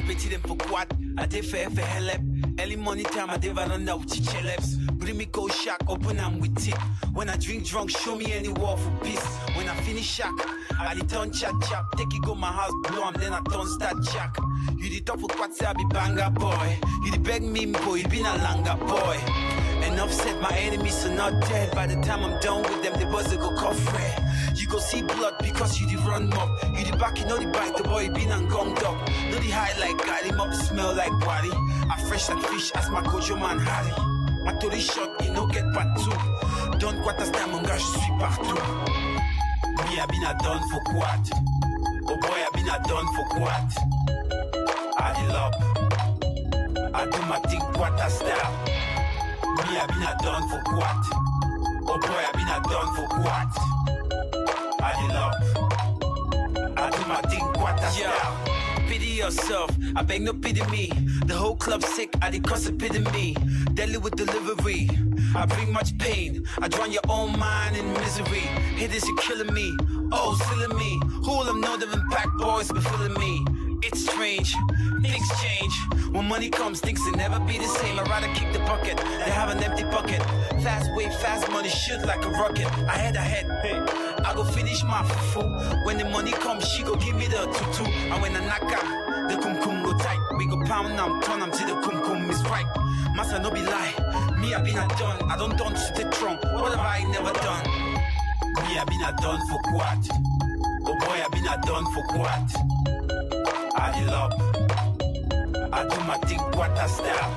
pity them for what? I did fair for help. Early money time, I did veranda with chichelebs. Bring me cold shack, open I'm with it. When I drink drunk, show me any war for peace. When I finish shack, I did turn chat chap. Take it go my house, blow am, then I turn start jack. You did talk for what say I be banger boy. You did beg me boy, you been a langa boy. Enough said my enemies are not dead. By the time I'm done with them, the buzz go cough red. You go see blood because you did run up. You did back, you know the bite, the boy been and gonged up. Know the high like got him up, smell like body. I fresh like fish, as my coach, your man Harry. My tori shot, you know get part two. Don't quite as time on gosh, suis partout. Me, I been a done for what? Oh boy, I been a done for what? I the love. I do my thing, what a style. Me, I been a done for what? Oh boy, I been a done for what? I the love. I do my thing, what a style. Pity yourself, I beg no pity me. The whole club sick, I did cause a pity me. Deadly with delivery, I bring much pain. I drown your own mind in misery. Haters, you're killing me, oh, silly me. Who will have known them impact boys be feeling me? It's strange, things change. When money comes, things will never be the same. I'd rather kick the bucket, they have an empty pocket. Fast way, fast money, shoot like a rocket. I head, hey, I go finish my fufu. When the money comes, she go give me the tutu. And when I knock out, the kum go tight. We go pound now, turn them till the kum is right. Massa no be lie, me I been a done. I don't done to the trunk, what have I never done? Me I been a done for what? Oh boy, I been a done for what? I the love. I do my thing, what a style.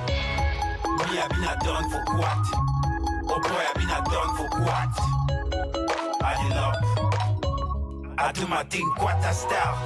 Me I been a done for what? Oh boy, I been a done for what? I the love. I do my thing, what a style.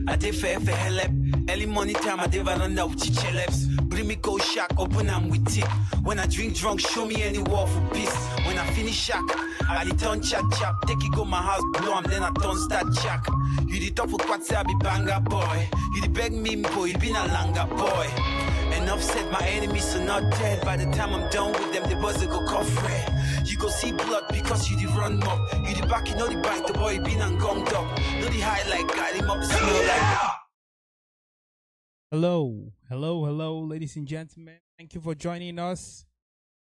I did fair for help. Early money time, I did veranda with chichelebs. Bring me cold shack, open I'm with it. When I drink drunk, show me any war for peace. When I finish shack, I did turn chat chap. Take it go my house, blow am, then I turn start jack. You did talk for what say I be banger boy. You did beg me boy, you been a langa boy. Enough said my enemies are not dead. By the time I'm done with them, the buzz go cough red. You go see blood because you did run up. You did back, you know the bite, the boy been and gonged up. Know the high like got him up, smell like. Hello, ladies and gentlemen. Thank you for joining us.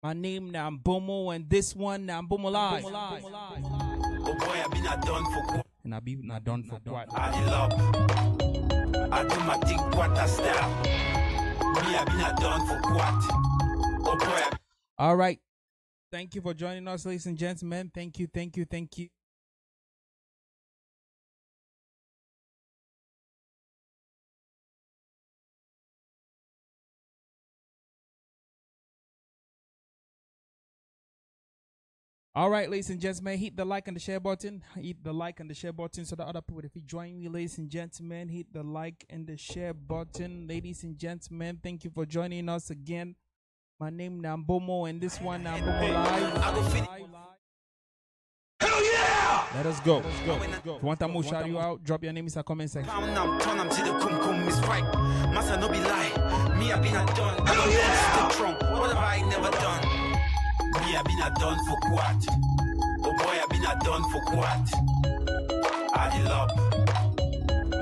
My name is Ambomum, and this one Ambomum Live. Oh boy, I been a done for. And I be not done for what? I love. I do my thing, what a style. Me, I been a done for what? Oh boy. All right. Thank you for joining us, ladies and gentlemen. Thank you. All right, ladies and gentlemen, hit the like and the share button. Hit the like and the share button so that other people, if you join me, ladies and gentlemen, hit the like and the share button. Ladies and gentlemen, thank you for joining us again. My name is Ambomum, and this one Ambomum Live. Hell yeah! Let us go. If you want to shout you out, drop your name in the comment section. Turn them to the kum is right. Massa no be lie. Me, Me, I been a done. I don't stay strong. What have I never done? Me, I been a done for what? Oh boy, I been a done for what? I love.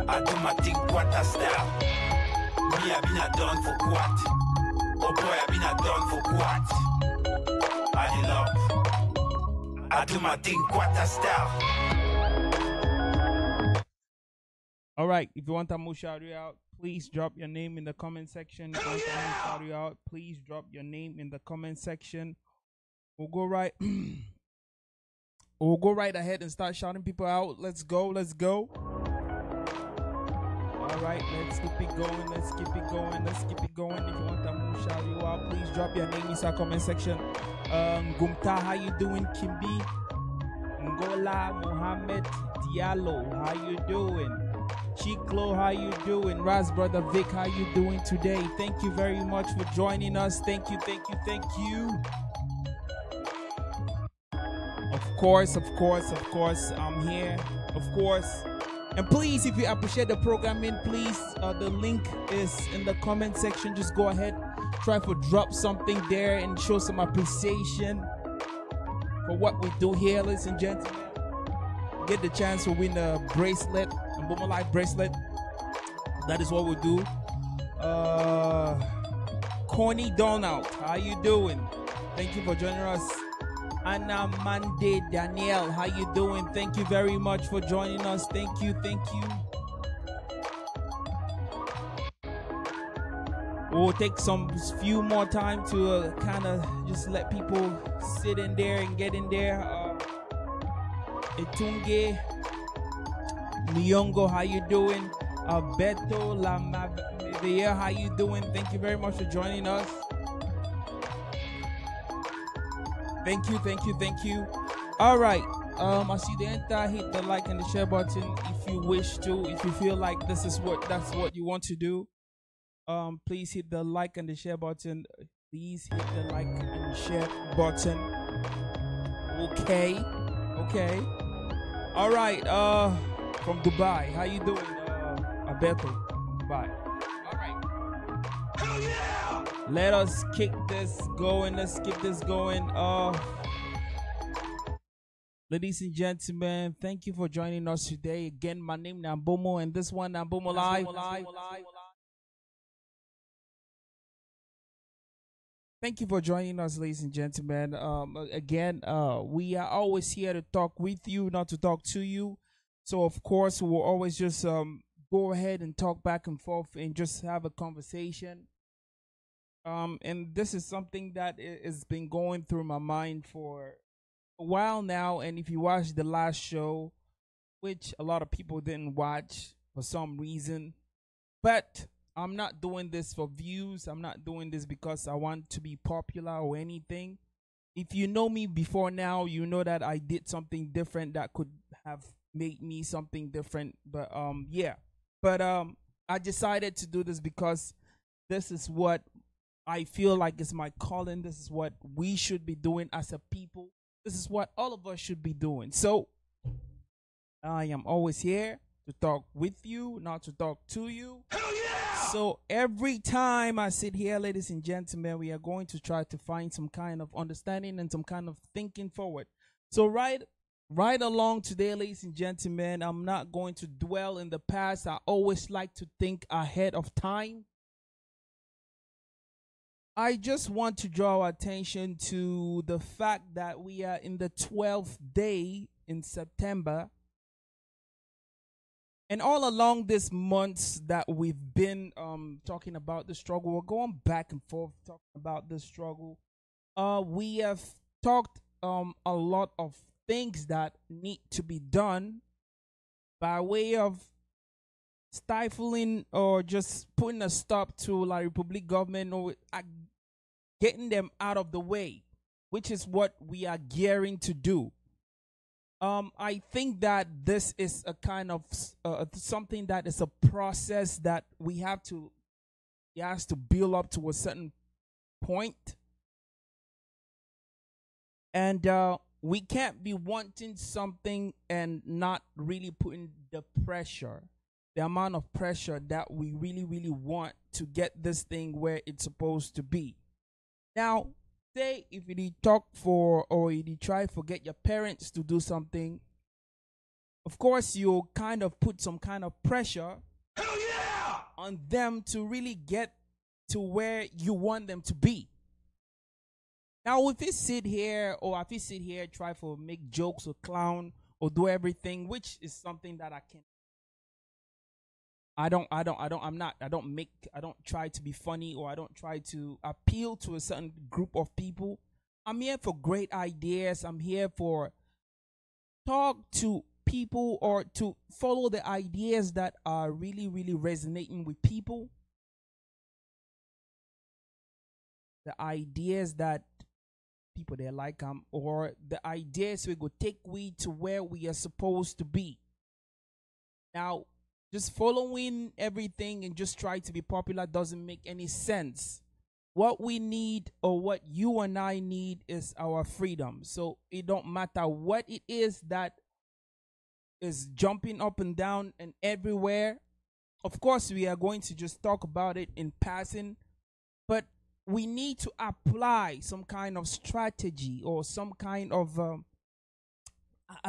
I do my thing quarter style. Me, I been a done for what? Oh boy, I been a done for what? I love. I do my thing quarter style. All right, if you want to shout you out, please drop your name in the comment section. If you want to shout you out, please drop your name in the comment section. We'll go right ahead and start shouting people out. Let's go. All right, let's keep it going. If you want to shout you out, please drop your name in the comment section. Gumta, how you doing? Kimbi, Ngola, Mohammed, Diallo, how you doing? Chiklo, how you doing? Raz brother Vic, how you doing today? Thank you very much for joining us. Thank you. Of course, I'm here. Of course. And please, if you appreciate the programming, please, the link is in the comment section. Just go ahead, try to drop something there and show some appreciation for what we do here, ladies and gentlemen. Get the chance to win a bracelet, a Ambomum Life bracelet. That is what we do. Corny Donald, how you doing? Thank you for joining us. Anna Mande Danielle, how you doing? Thank you very much for joining us. Thank you. We'll take some few more time to kind of just let people sit in there and get in there. Etunge Nyongo, how you doing? Beto Lamavia, how you doing? Thank you very much for joining us. Thank you. All right. I see the enter. Hit the like and the share button if you wish to. If you feel like that's what you want to do. Please hit the like and the share button. Please hit the like and share button. Okay. All right. From Dubai, how you doing? Alberto, Dubai. All right. Hell yeah! Let us kick this going. Let's keep this going. Ladies and gentlemen, thank you for joining us today. Again, my name is Ambomum, and this one Ambomum Live. Thank you for joining us, ladies and gentlemen. Again, we are always here to talk with you, not to talk to you. So, of course, we'll always just go ahead and talk back and forth and just have a conversation. And this is something that has been going through my mind for a while now. And if you watched the last show, which a lot of people didn't watch for some reason, but I'm not doing this for views. I'm not doing this because I want to be popular or anything. If you know me before now, you know that I did something different that could have made me something different. But yeah. But I decided to do this because this is what I feel like is my calling. This is what we should be doing as a people. This is what all of us should be doing. So I am always here to talk with you, not to talk to you. Hell yeah! So every time I sit here, ladies and gentlemen, we are going to try to find some kind of understanding and some kind of thinking forward. So right along today, ladies and gentlemen, I'm not going to dwell in the past. I always like to think ahead of time. I just want to draw attention to the fact that we are in the 12th day in September. And all along this months that we've been talking about the struggle, we're going back and forth talking about the struggle. We have talked a lot of things that need to be done by way of stifling or just putting a stop to La Republic government or getting them out of the way, which is what we are gearing to do. I think that this is a kind of something that is a process that it has to build up to a certain point. And we can't be wanting something and not really putting the pressure. the amount of pressure that we really, really want to get this thing where it's supposed to be. Now, say if you talk for or you try to get your parents to do something, of course you'll kind of put some kind of pressure on them to really get to where you want them to be. Now, if you sit here try to make jokes or clown or do everything, which is something that I don't try to be funny, or I don't try to appeal to a certain group of people. I'm here for great ideas. I'm here for talk to people or to follow the ideas that are really, really resonating with people. The ideas that people they like or the ideas we go take we to where we are supposed to be. Now, just following everything and just try to be popular doesn't make any sense. What we need, or what you and I need, is our freedom. So it don't matter what it is that is jumping up and down and everywhere. Of course, we are going to just talk about it in passing, but we need to apply some kind of strategy or some kind of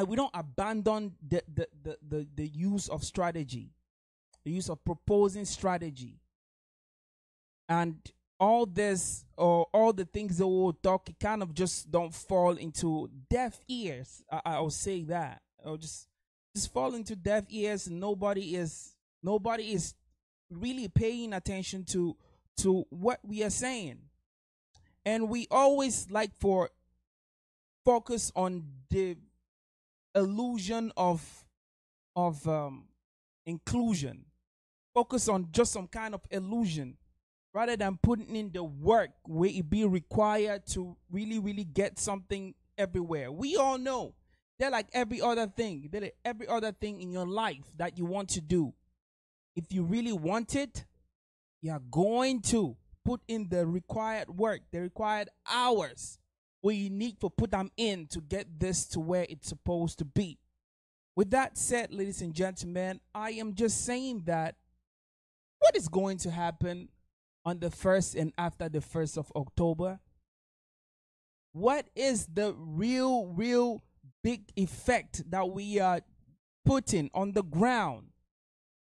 we don't abandon the use of strategy, the use of proposing strategy, and all this, or all the things that we'll talk, it kind of just don't fall into deaf ears. I'll say that, or just fall into deaf ears, and nobody is really paying attention to what we are saying. And we always like for focus on the illusion of inclusion, focus on just some kind of illusion, rather than putting in the work where it be required to really, really get something everywhere. We all know they're like every other thing. They're like every other thing in your life that you want to do. If you really want it, you're going to put in the required work, the required hours where you need to put them in to get this to where it's supposed to be. With that said, ladies and gentlemen, I am just saying that what is going to happen on the 1st and after the 1st of October? What is the real big effect that we are putting on the ground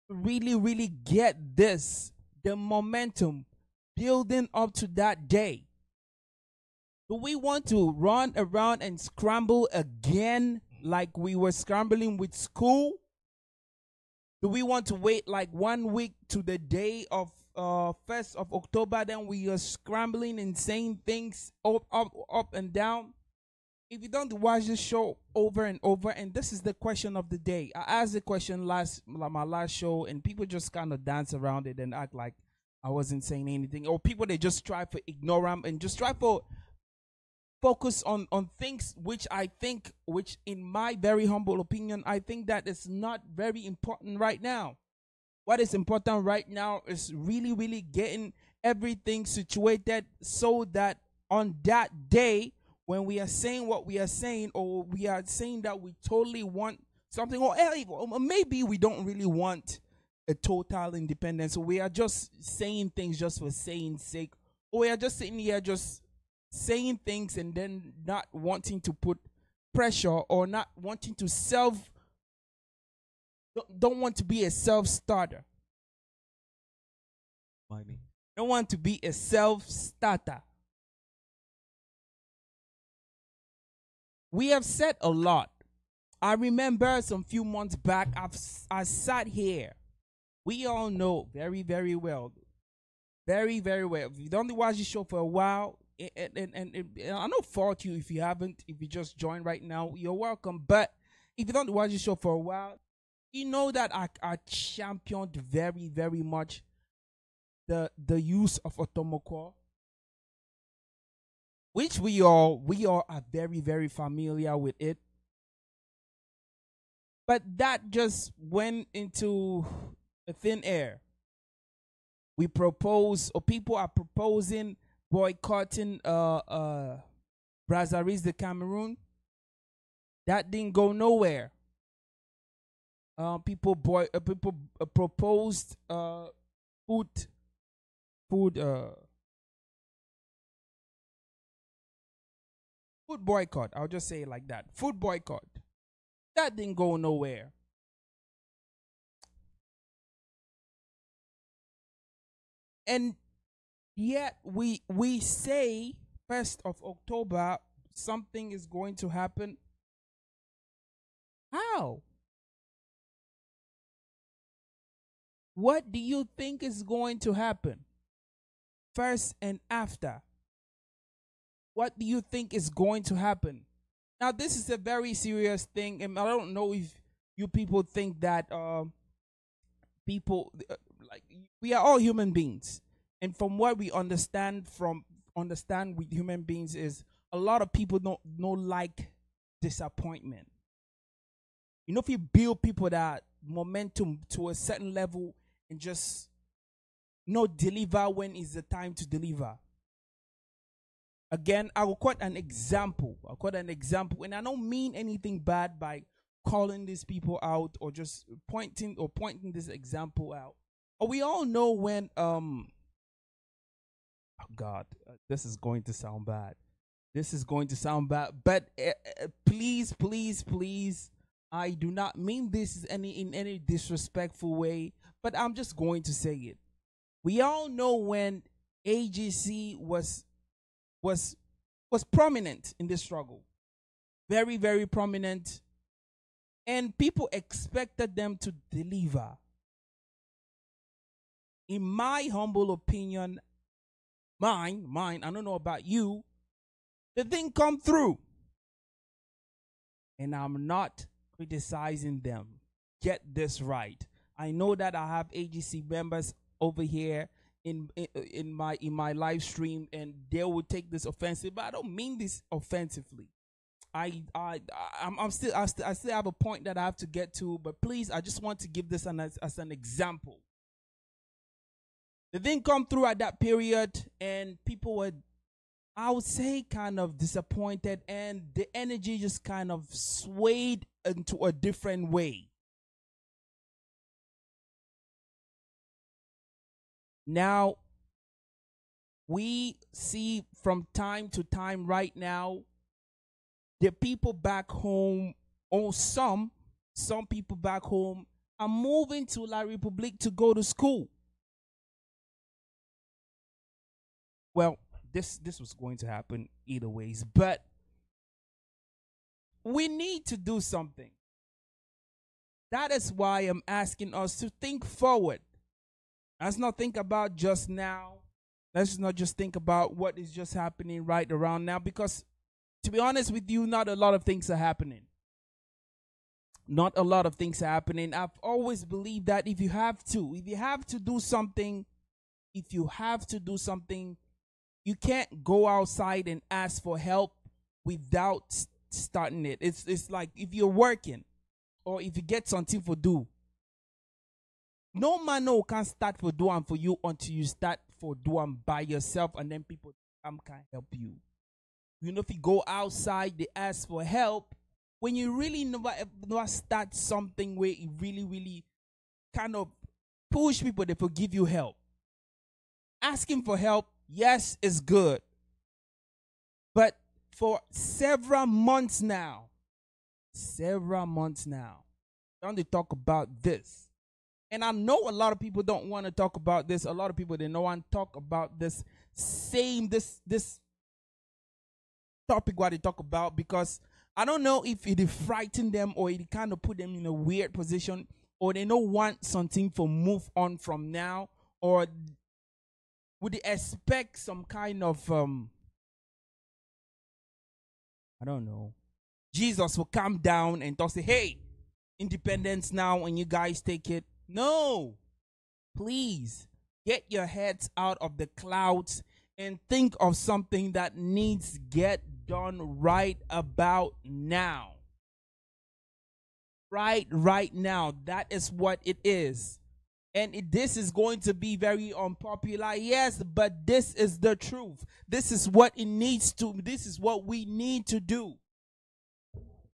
to really, really get this, the momentum building up to that day? Do we want to run around and scramble again like we were scrambling with school? Do we want to wait like 1 week to the day of 1st of October, then we are scrambling and saying things up and down? If you don't watch this show over and over, and this is the question of the day. I asked the question my last show, and people just kind of dance around it and act like I wasn't saying anything, or people they just try to ignore them and just try to focus on things which in my very humble opinion, I think that it's not very important right now. What is important right now is really, really getting everything situated so that on that day, when we are saying what we are saying, or we are saying that we totally want something, or maybe we don't really want a total independence, so we are just saying things just for saying sake, or we are just sitting here just saying things and then not wanting to put pressure, or not wanting to don't want to be a self-starter. Mind me. Don't want to be a self-starter. We have said a lot. I remember some few months back, I sat here. We all know very, very well. Very, very well. If you've only watched the show for a while, and I don't fault you if you haven't, if you just joined right now, you're welcome. But if you don't watch the show for a while, you know that I championed very, very much the use of eto'o, which we all are very, very familiar with it. But that just went into a thin air. We propose, or people are proposing boycotting Brazzaville, the Cameroon. That didn't go nowhere. people proposed food food food boycott. I'll just say it like that. Food boycott. That didn't go nowhere. And yet we say 1st of October something is going to happen. How? What do you think is going to happen? First and after. What do you think is going to happen? Now this is a very serious thing, and I don't know if you people think that people like we are all human beings, and from what we understand with human beings is a lot of people don't like disappointment. You know, if you build people that momentum to a certain level and just not deliver when is the time to deliver. Again, I will quote an example. And I don't mean anything bad by calling these people out or just pointing this example out. We all know when oh God, this is going to sound bad. But please, I do not mean this in any disrespectful way, but I'm just going to say it. We all know when AGC was prominent in this struggle, very, very prominent, and people expected them to deliver. In my humble opinion, mine, I don't know about you, the thing come through. And I'm not criticizing them. Get this right. I know that I have AGC members over here in my live stream, and they will take this offensive, but I don't mean this offensively. I still have a point that I have to get to, but please, I just want to give this as an example. The thing come through at that period, and people were, I would say, kind of disappointed, and the energy just kind of swayed into a different way. Now, we see from time to time right now, the people back home, or some people back home, are moving to La République to go to school. Well, this was going to happen either ways, but we need to do something. That is why I'm asking us to think forward. Let's not think about just now. Let's not just think about what is just happening right around now, because to be honest with you, not a lot of things are happening. Not a lot of things are happening. I've always believed that if you have to do something, you can't go outside and ask for help without starting it. It's like if you're working or if you get something for do, no man can start for do and for you until you start for do and by yourself, and then people can help you. You know, if you go outside, they ask for help. When you really never start something where it really, really kind of push people, they forgive you help. Asking for help, yes, is good. But for several months now, don't they talk about this? And I know a lot of people don't want to talk about this. A lot of people, they don't want to talk about this topic what they talk about, because I don't know if it frightened them or it kind of put them in a weird position, or they don't want something for move on from now, or would they expect some kind of I don't know, Jesus will come down and talk, say, hey, independence now and you guys take it. No, please get your heads out of the clouds and think of something that needs get done right about now. Right now. That is what it is. And this is going to be very unpopular, yes, but this is the truth. This is what it needs to, this is what we need to do.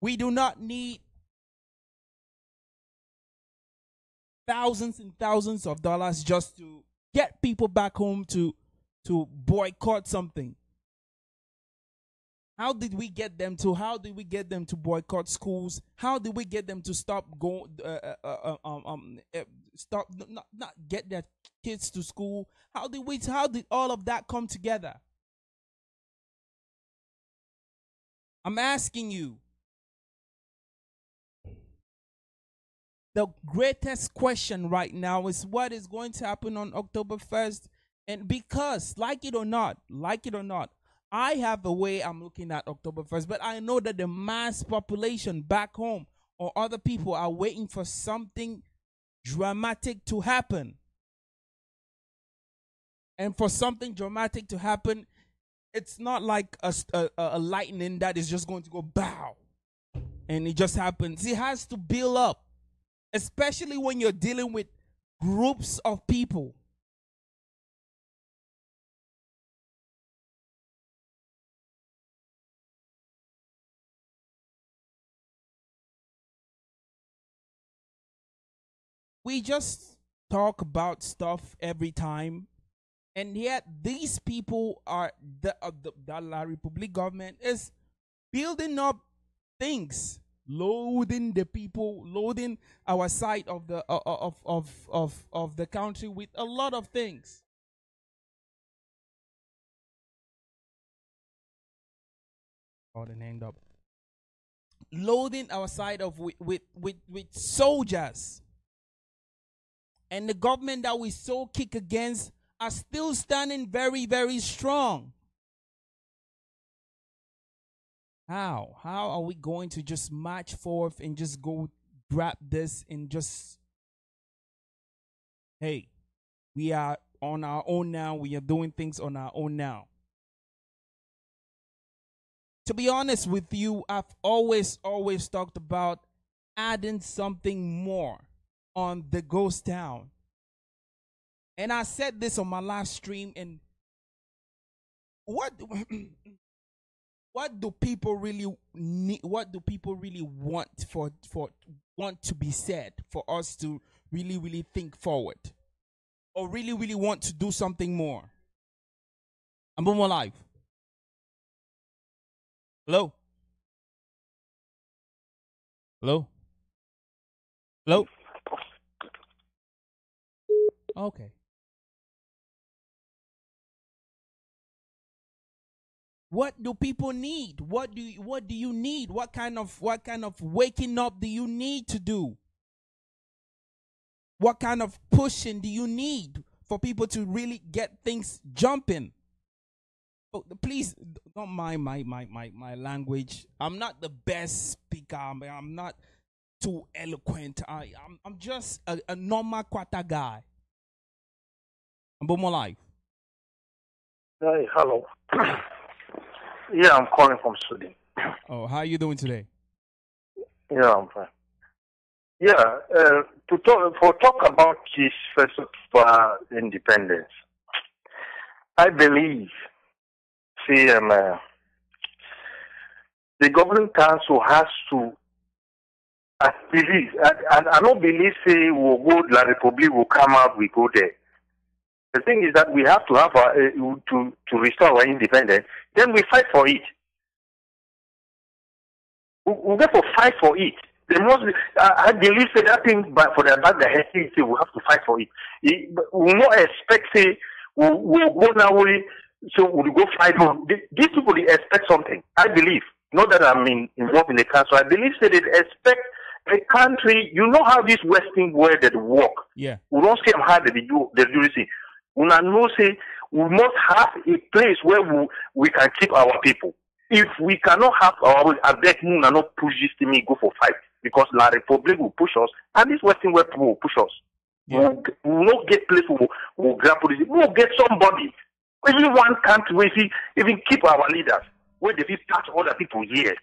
We do not need thousands and thousands of dollars just to get people back home to boycott something. How did we get them to? How did we get them to boycott schools? How did we get them to stop stop not get their kids to school? How did all of that come together? I'm asking you. The greatest question right now is what is going to happen on October 1st. And because, like it or not, I have a way I'm looking at October 1st, but I know that the mass population back home or other people are waiting for something dramatic to happen. And for something dramatic to happen, it's not like a lightning that is just going to go bow and it just happens. It has to build up, especially when you're dealing with groups of people. We just talk about stuff every time, and yet these people are the La Republic government is building up things, loading the people, loading our side of the of the country with a lot of things. Oh, they named up. Loading our side of with soldiers. And the government that we so kick against are still standing very, very strong. How? How are we going to just march forth and just go grab this and just, hey, we are on our own now. We are doing things on our own now. To be honest with you, I've always talked about adding something more on the ghost town. And I said this on my last stream, and what do people really need, what do people really want want to be said for us to really think forward or really want to do something more? Ambomum live. Hello? Hello? Hello? Okay. What do people need? What do you need? What kind of waking up do you need to do? What kind of pushing do you need for people to really get things jumping? Oh, please don't mind my language. I'm not the best speaker. I'm not too eloquent. I'm just a normal quarter guy. Ambomum live. Hey, hello. Yeah, I'm calling from Sweden. Oh, how are you doing today? Yeah, I'm fine. Yeah, to talk about this first of independence, I believe, the governing council has to, I believe, I don't believe we'll go, La Republic will come out, we go there. The thing is that we have to have to restore our independence. Then we fight for it. We have to fight for it. I believe that thing, but for the back the head, we have to fight for it. We will not expect we'll go now. So we'll go fight on. These people they expect something. I believe. Not that I'm involved in the council. I believe that they expect a country. You know how this Western world that work. Yeah. We don't see how they do this. We know say we must have a place where we can keep our people. If we cannot have our, I beg you not push this to me go for fight because La Republic will push us and this Western world will push us. Yeah. We will not get place we'll grapple this. We will get somebody. Even one country where even keep our leaders where they touch other people here.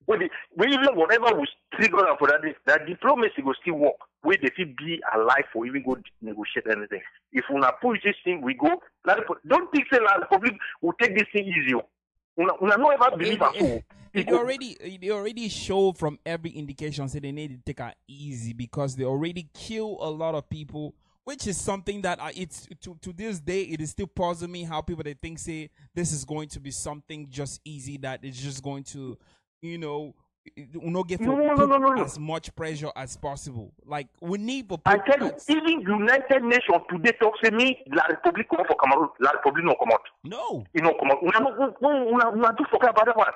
We even whatever we trigger for that diplomacy will still work. Where they feel be alive for even go negotiate anything. If we not push this thing, we go. Don't think say La Republic will take this thing easy. Una no ever believe at all. It already show from every indication say they need to take it easy because they already kill a lot of people, which is something that it's to this day it is still puzzling me how people they think say this is going to be something just easy, that it's just going to not get as much pressure as possible. Like we need for I tell you, even United Nations today talk to me, La République come for Cameroon, La République no come out. No. You know, come out. Una do forget about that one.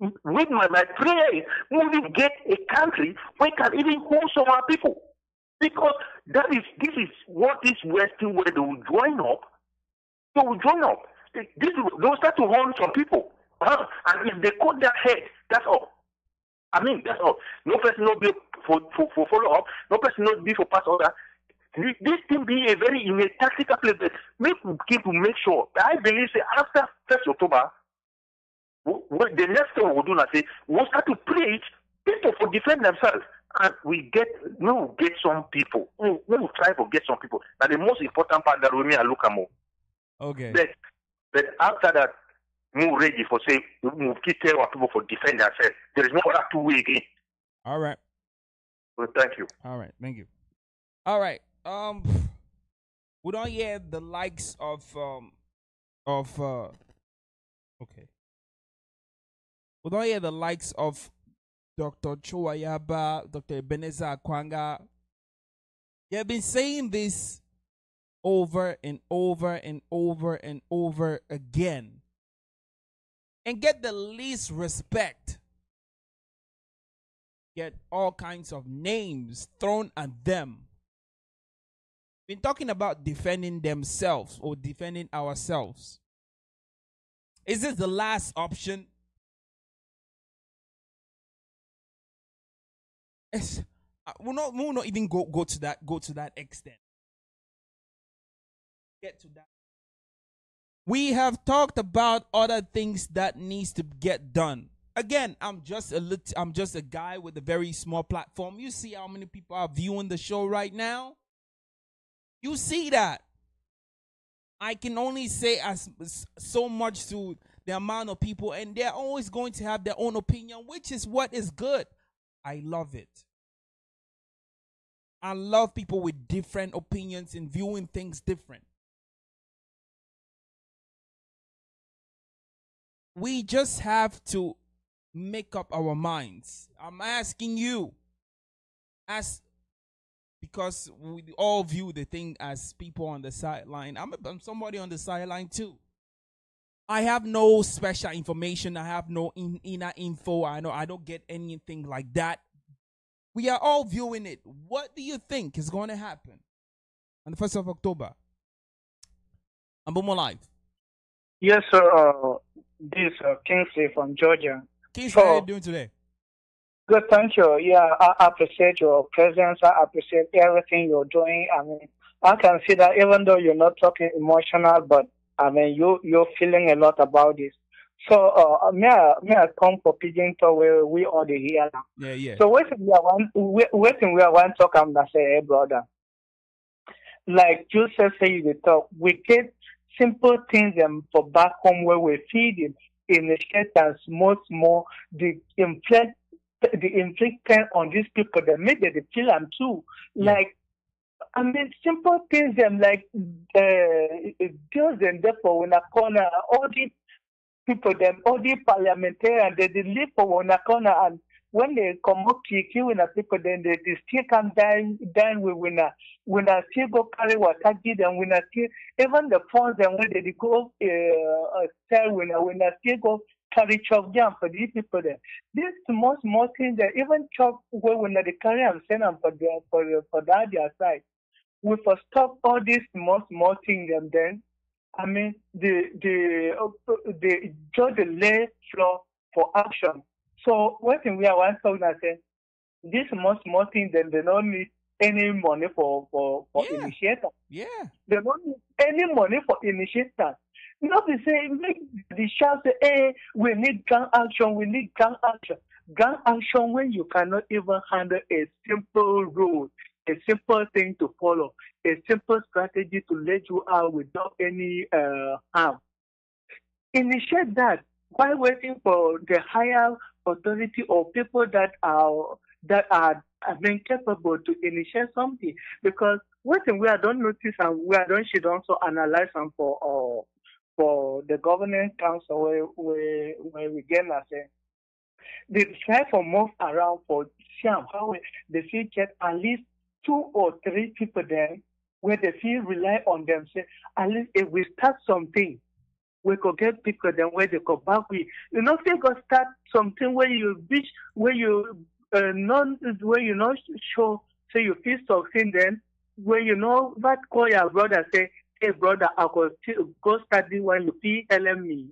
With my prayer, we will get a country where can even hold some of our people. Because this is what this Western world will join up. They will join up. They'll start to harm some people. And if they cut their head, that's all. I mean, that's all. No person will be for follow up. No person will be for pass order. This thing be a very in a tactical place. Make people make sure. I believe say after 1st October, what the next thing we'll do now say we'll start to preach people for defend themselves, and we will get some people. We will try to get some people. That's the most important part that we may look at more. Okay. But after that, we're ready for say we'll keep telling our people for defend themselves. There is no other two way again. All right. Well, thank you. All right, thank you. All right. We don't hear the likes of okay. We don't hear the likes of Dr. Chowayaba, Dr. Ebenezer Akwanga. They have been saying this over and over and over and over again, and get the least respect. Get all kinds of names thrown at them. Been talking about defending themselves or defending ourselves. Is this the last option? Yes. We'll not even go to that extent. Get to that. We have talked about other things that needs to get done. Again, I'm just a guy with a very small platform. You see how many people are viewing the show right now? You see that. I can only say as so much to the amount of people, and they're always going to have their own opinion, which is what is good. I love it. I love people with different opinions and viewing things different. We just have to make up our minds. I'm asking you, because we all view the thing as people on the sideline. I'm somebody on the sideline too. I have no special information. I have no inner info. I don't get anything like that. We are all viewing it. What do you think is going to happen on the 1st of October? Ambomum Live. Yes, sir. This Kingsley from Georgia. Kingsley, how are you doing today? Good, thank you. Yeah, I appreciate your presence. I appreciate everything you're doing. I mean, I can see that even though you're not talking emotional, but I mean, you're feeling a lot about this. So, may I come for Pigeon Talk where we all the here now? Yeah. So, waiting we are one talk, I'm gonna say, hey, brother. Like you say you talk, we get simple things for back home where we feed it in the shed and small, the inflict pain on these people that make them feel them too. Yeah. Like, I mean, simple things them like girls and therefore when I corner all these people them all these parliamentarians they live for one corner, and when they come up to kill when people then they still come down with when I still go carry water give them when I still even the phones and when they go sell when I still go carry chop jam for these people there. These small things that even chop when they carry and send them for the other side. We first stop all these small things and then I mean the just the lay floor for action. So one thing we are one talking I say this small thing then they don't need any money for initiator. Yeah. They don't need any money for initiator. Not to say make the shout say, hey, we need gang action, Gang action when you cannot even handle a simple rule, a simple thing to follow, a simple strategy to let you out without any harm. Initiate that. while waiting for the higher authority or people that are capable to initiate something. Because one thing we don't notice and we don't should also analyze and for the governance council where we get as a they try for move around for Siam how they feel get at least 2 or 3 people there where they feel rely on them. Say at least if we start something, we could get people then where they go back with. You know, if you go start something where you reach where you not sure say you feel something then where you know what call your brother say, hey brother, I go study when you feel telling me.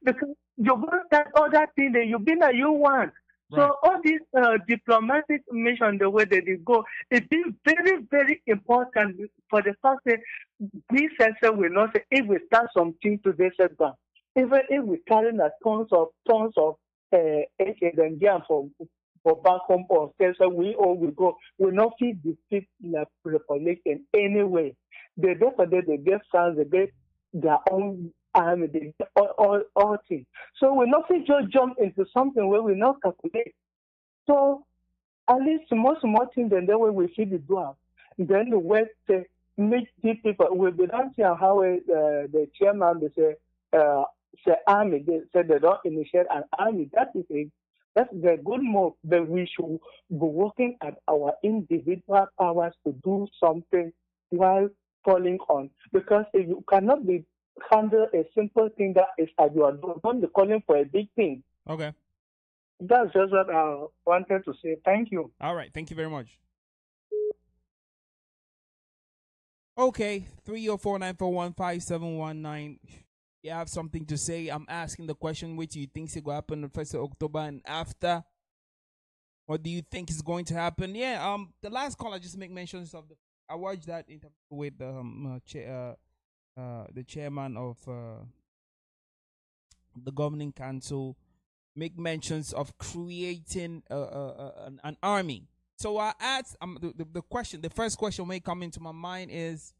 Because you go start all that thing that you been that you want. Right. So all these diplomatic mission, the way that they go, it is very, very important for the fact that this sector will not say if we start something to this sector, even if we carry a tons of and jam for back home or so we all will go, we not feel defeat the population anyway. They get funds, they get their own army, they get all things. So we not just jump into something where we not calculate. So at least small things then the way we feel the do. Then the West make these people we be don't see how the chairman they say army, they said they don't initiate an army. That's the good move that we should be working at our individual powers to do something while calling on. Because if you cannot be handle a simple thing that is as you are doing, don't be calling for a big thing. Okay. That's just what I wanted to say. Thank you. All right. Thank you very much. Okay. 304-941-5719. You have something to say. I'm asking the question, which you think is going to happen on 1st of October and after. What do you think is going to happen? Yeah. The last call I just make mentions of I watched that interview with the chairman of the governing council make mentions of creating an army. So I asked the first question may come into my mind is,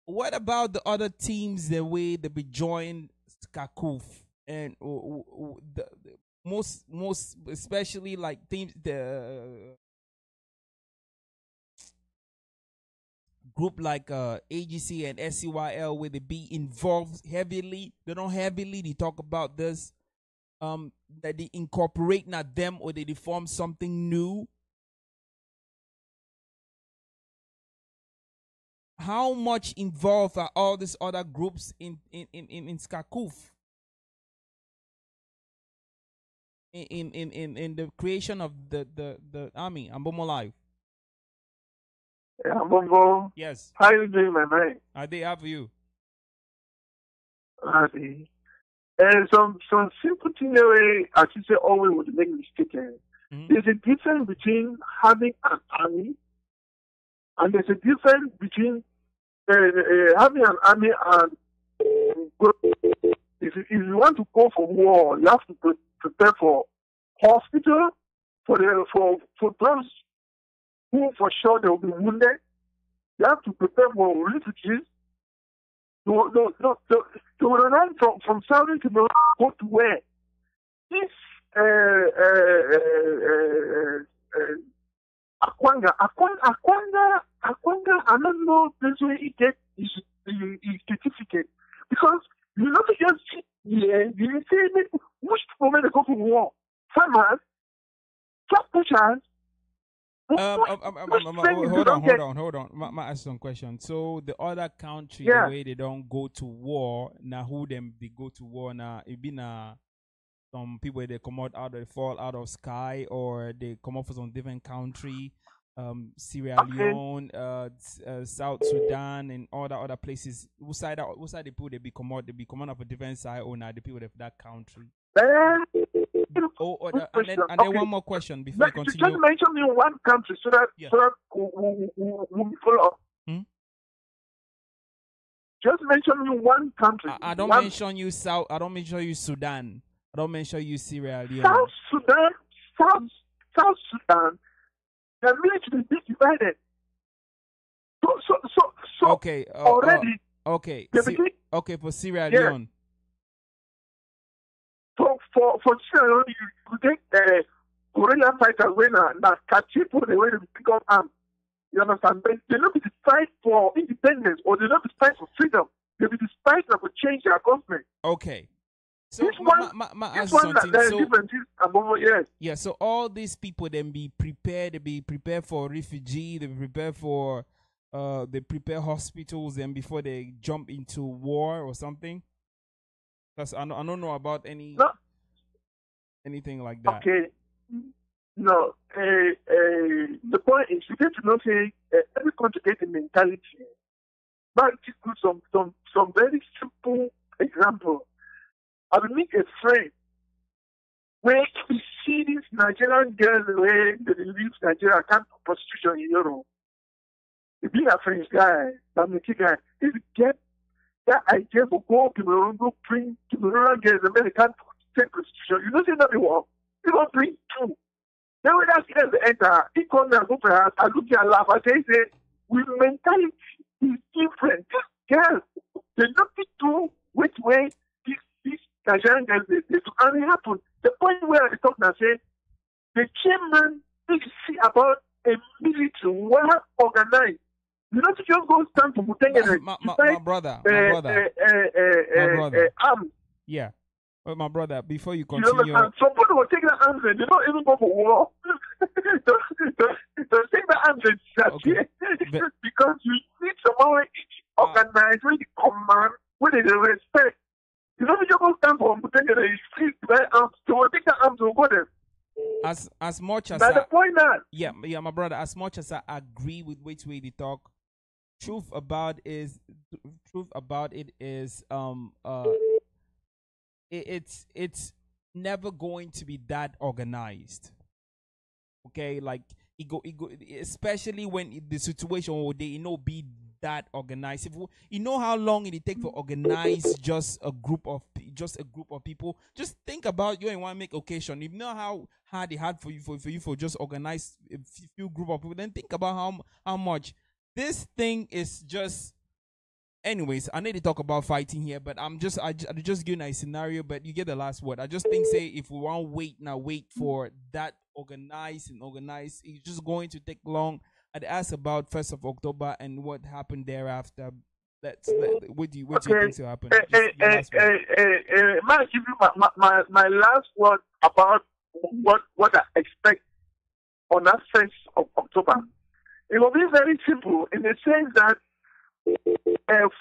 what about the other teams the way they be joined Skakuf and the most especially like teams the group like AGC and SCYL where they be involved heavily. They don't heavily. They talk about this. That they incorporate not them or they form something new. How much involved are all these other groups in Skakuf? In the creation of the army, Ambomum Live. Ambomum. Yes. How you doing, my man? Are they have you? And some simple thing the way I should say always would make mistake. There's a difference between having an army and there's a difference between having an army and if you want to go for war, you have to prepare for hospital for those who for sure they will be wounded. You have to prepare for refugees. They will run from Saudi to go to where? This Akwanga, I don't know this way he gets his certificate. Because you not just sit here, you say, which people when they go for war? Farmers, truck pushers. Hold on. My ask some question. So the other country, the way they don't go to war, now who them they go to war now? It be some people they come out they fall out of sky or they come out from some different country, Sierra Leone, South Sudan, and all the other places. Which side the people they be come out of a different side or now the people of that country. And then one more question before you continue. Just mention me one country so that we'll follow up. Just mention me one country. I don't mention you South. I don't mention you Sudan. I don't mention you Sierra Leone. South Sudan. The military is divided. So okay. Already. Okay. For Sierra Leone. for sure, you take guerrilla fighters when catch people the way they pick up arms. You understand? But they don't be the fight for independence or they don't be fight for freedom. They be the fight that will change their government. Okay. So this one that is different. Yes. Yeah. So all these people then be prepared. They be prepared for refugee. They be prepared for they prepare hospitals and before they jump into war or something. Because I don't know about anything like that. Okay. No. The point is you get to know every country gets a mentality. But just do some very simple example. I will make a friend where you see this Nigerian girl where they leave Nigeria come to prostitution in Europe. The being a French guy, Bamiki guy, if you get that idea for go Cameroon, go bring Cameroonian girls and then they can't take prostitution, you don't say nothing wrong. You don't bring two. Then when that girl enter, he come there and go for her, I look at her laugh, I say, with mentality is different. These girls, they nothing do which way this Nigerian girls they do. And it happened. The point where I talk now say the chairman needs to see about a military well organized. You know to just go stand for Mutenge my brother. Arms. Yeah. But my brother, before you continue, you know, somebody will take the arms and they don't even go for war. They'll take the arms and disappear. Because you need someone organized, where the command, where they respect. You know, if you go stand for Mutenge and you see the arms, they will take the arms and go there. As much as the point that my brother, as much as I agree with which way they talk, truth about it is it's never going to be that organized. Okay, like it go especially when the situation where they be that organized. If you know how long it take for organize just a group of people. Just think about you and want to make occasion. You know how hard it had for you for just organize a few group of people. Then think about how much this thing is just. Anyways, I need to talk about fighting here, but I just giving a scenario, but you get the last word. I just think if we want to wait for that organize, it's just going to take long. I'd ask about 1st of October and what happened thereafter. What do you think will happen? I'll give you my last word about what I expect on that 1st of October. It will be very simple in the sense that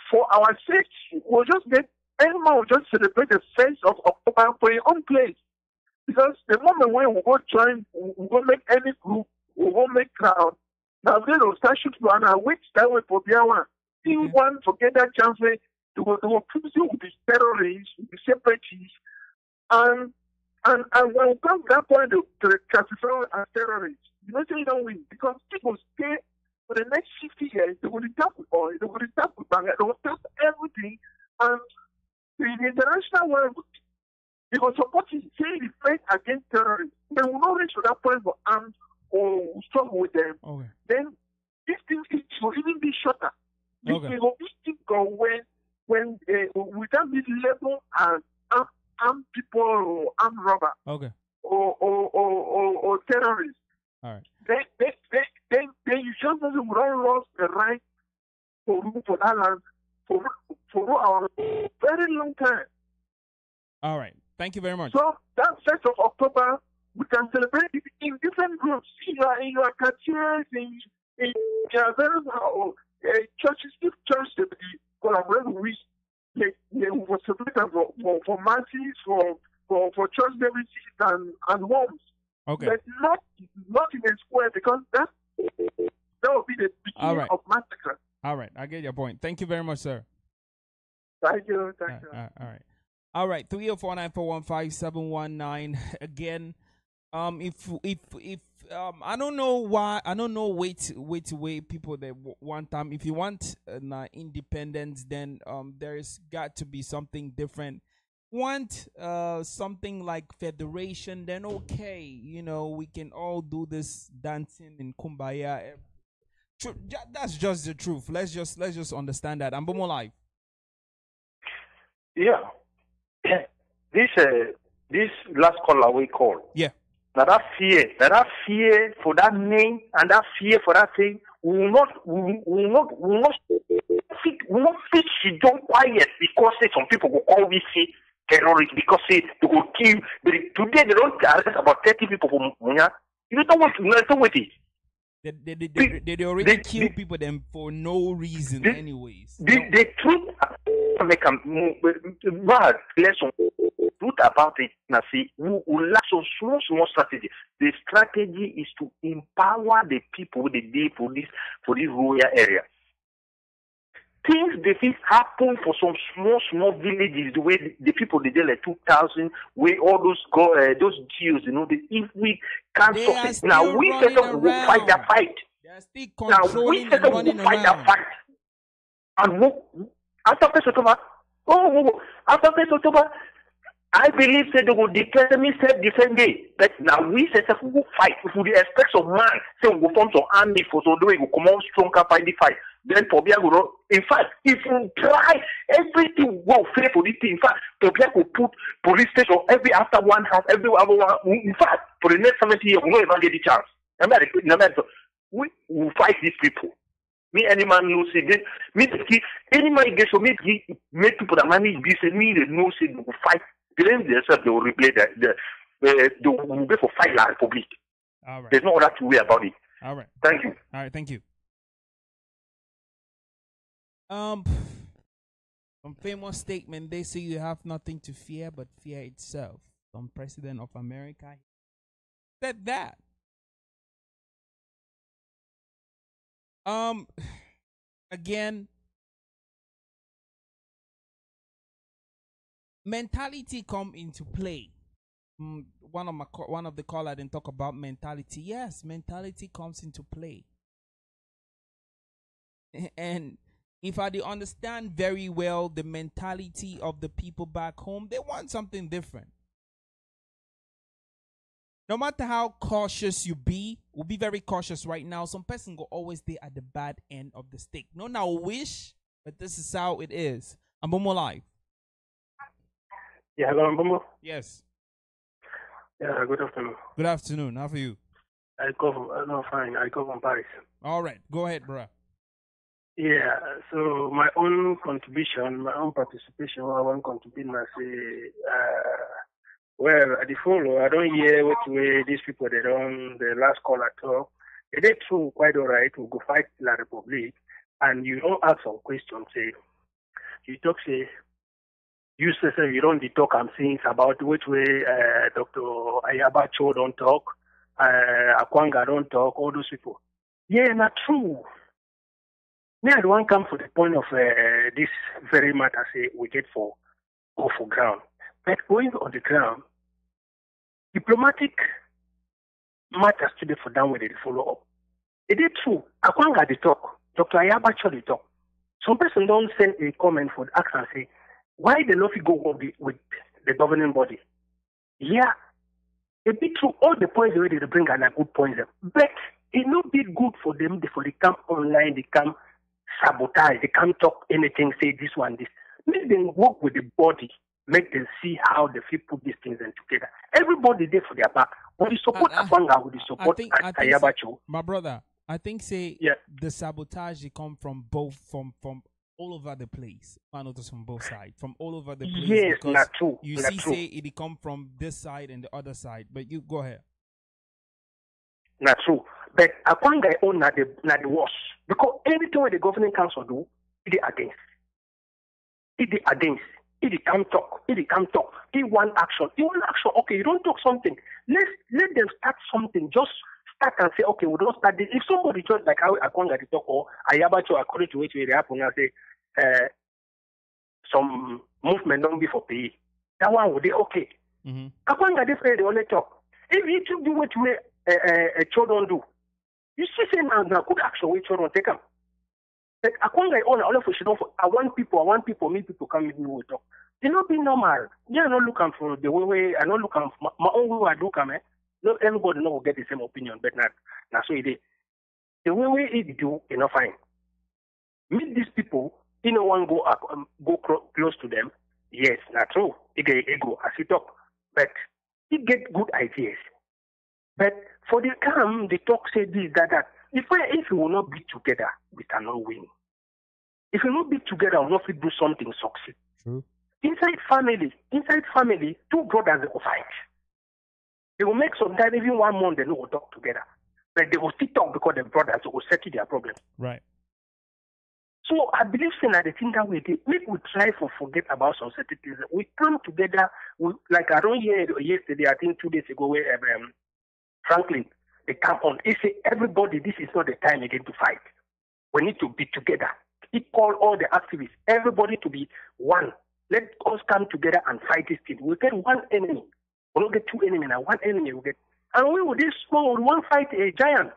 for our sake, we'll just get anyone will just celebrate the 1st of October for your own place. Because the moment when we go join, we go make any group, we go make crowd. Now they will start shooting and I wait that way for the hour. You want to get that chance where they will accuse you with the terrorists, with the separatists, and when we come to that point to classify as terrorists, you know you don't win because people stay for the next 50 years. They will tap with oil, they will tap with bank, they will tap everything, and the international world they will support it, say the fight against terrorists. They will not reach to that point for arms or struggle with them. Okay. Then this thing will even be shorter. It will be go when we can be labeled as armed people or armed robber. Okay. Or terrorists. All right. Then you just doesn't lost the right for that land for our very long time. All right. Thank you very much. So that 1st of October, we can celebrate it in different groups. In your quartiers, in your various churches, if church they collaborate with, they will celebrate for masses, for church services and homes. Okay. But not in a square because that will be the beginning of massacre. All right, I get your point. Thank you very much, sir. Thank you. All right. 304-941-5719. Again, if I don't know why wait people that one time. If you want independence, then there's got to be something different. Want something like federation, then okay, we can all do this dancing in kumbaya. That's just the truth. Let's just understand that. Ambomum live. Yeah. This this last caller we call. Yeah. Now that fear for that name and that fear for that thing will not fit she don't quiet because say some people will call me see terrorists because say they will kill. Today they don't arrest about 30 people from Munya. You don't want to know it. They already kill people them for no reason, anyways. The truth make a bad lesson. Truth about it, now see, we lack some small strategy. The strategy is to empower the people the day for this rural area. Things they think happen for some small villages the way the people they did like 2000 where all those Jews, you know, if we can't stop it now, we set up to fight that fight. Now we set up to fight that fight. And after 1st October, after 1st October, I believe that they will declare themselves defense day. But now we set up to fight. If we expect some man, say we will form some army for so we will come out stronger fight the fight. Then Tobia will, in fact, if we try everything will fail for this thing. In fact, Tobia will put police station every after one house, every other one. In fact, for the next 70 years, we will not even get the chance. We will fight these people. Me, any man knows it. Me, any man gets so me people that manage this, and me, they know it, they will fight. They themselves, they will replay they will go for fight like public. All right. There's no other way about it. All right. Thank you. All right, thank you. Some famous statement, they say you have nothing to fear but fear itself. Some president of America said that. Again, mentality come into play. One of the caller didn't talk about mentality. Yes, mentality comes into play. And if I do understand very well the mentality of the people back home, they want something different. No matter how cautious you be, we'll be very cautious right now. Some person go always there at the bad end of the stick. No, now wish, but this is how it is. Ambomum live. Yeah, hello, Ambomum. Yes. Yeah, good afternoon. Good afternoon. How are you? Fine. I come from Paris. All right, go ahead, bro. Yeah, so my own contribution, my own participation, I want to contribute and say, well, at the follow, I don't hear what way these people, the last caller talk. They did true, quite all right, we'll go fight La Republic, and you don't ask some questions, say, you talk, say, you say you don't talk, I'm saying about which way Dr. Ayabacho don't talk, Akwanga don't talk, all those people. Yeah, not true. Me, I don't come for the point of this very matter, say, we get for go for ground. But going on the ground, diplomatic matters today for down where they follow up. It is true. Akwanga they talk. Dr. Ayabacho they talk. Some person don't send a comment for the act and say, why the Lofi go with the governing body? Yeah, it be true. All the points already they bring are good points. But it not be good for them for they come online, they come sabotage, they can't talk anything, say this one, this. Make them work with the body, make them see how they fit put these things in together. Everybody there for their back. When you support Akwanga, when you support Ayabacho. My brother, I think yeah. The sabotage they come from both from all over the place. I notice from both sides, from all over the place. Yes, not true. You not see, true. say it come from this side and the other side, but you go ahead. Not true. But Akwanga own not the worst. Because anything the governing council do, it is against. It is against. It can't talk. It can't talk. It want action. It want action. Okay, you don't talk something. Let them start something. Just start and say, okay, we don't start this. If somebody just like how Akwanga they talk or Ayabacho according to which way they happen and say some movement don't be for pay. That one would be okay. Mm-hmm. Akwanga they say they only talk. If you to do what way children do, you see say now good action which children take them. Like Akwanga all of us I want people, me people come with me with talk. They not be normal. They are not looking for the way I not looking for my own way I do come. Not everybody will get the same opinion, but not so it is. The way it do, you know, fine. Meet these people, you know, one go close to them. Yes, not true. It go as you talk. but he get good ideas. But for the come, the talk say this, that. If we will not be together, we cannot win. If we will not be together, we will not do something succeed. True. Inside family, two brothers will fight. They will make some time, even 1 month, they will talk together. But they will still talk because the brothers will settle their problems. Right. So I believe that the thing that we did, make we try to forget about some certain things. We come together, like I don't hear yesterday, I think 2 days ago, where Franklin, they come on. He said, everybody, this is not the time again to fight. We need to be together. He called all the activists, everybody to be one. Let us come together and fight this thing. We get one enemy. We don't get two enemies now. One enemy we get. And we with this small, we won't fight a giant.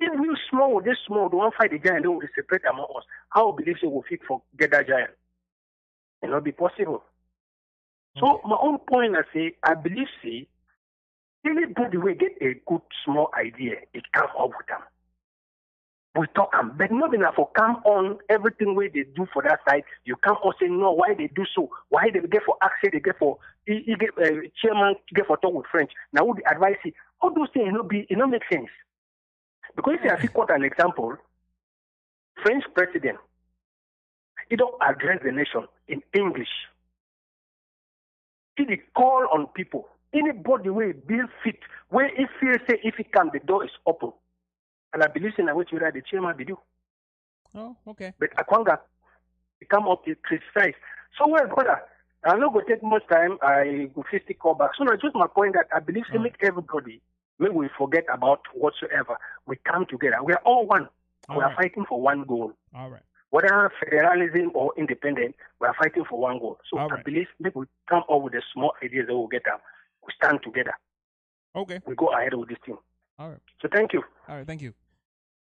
If we small, this small, we won't fight a giant, then we will separate among us. How believe we will fit for get that giant? It not be possible. So my own point, I say, I believe, see, anybody will get a good small idea, it come up with them. We talk them, but not enough for come on everything way they do for that side. You come on say no, why they do so? Why they get for access? They get for chairman get for talk with French. Now the advice is all those things it not make sense. Because if I quote an example, French president, he don't address the nation in English. He call on people. Anybody will be fit where if he say if he come, the door is open. And I believe in what you write the chairman they do. Oh, okay. But Akwanga, he come up to criticize. So well, brother, I'm not going to take much time. I will physically call back. So now just my point that I believe to make everybody, when we forget about whatsoever, we come together. We are all one. We are fighting for one goal. All right. Whether federalism or independent, we are fighting for one goal. So I believe maybe we come up with the small ideas that we'll get them. We stand together. Okay. We go ahead with this thing. All right. So thank you. All right. Thank you.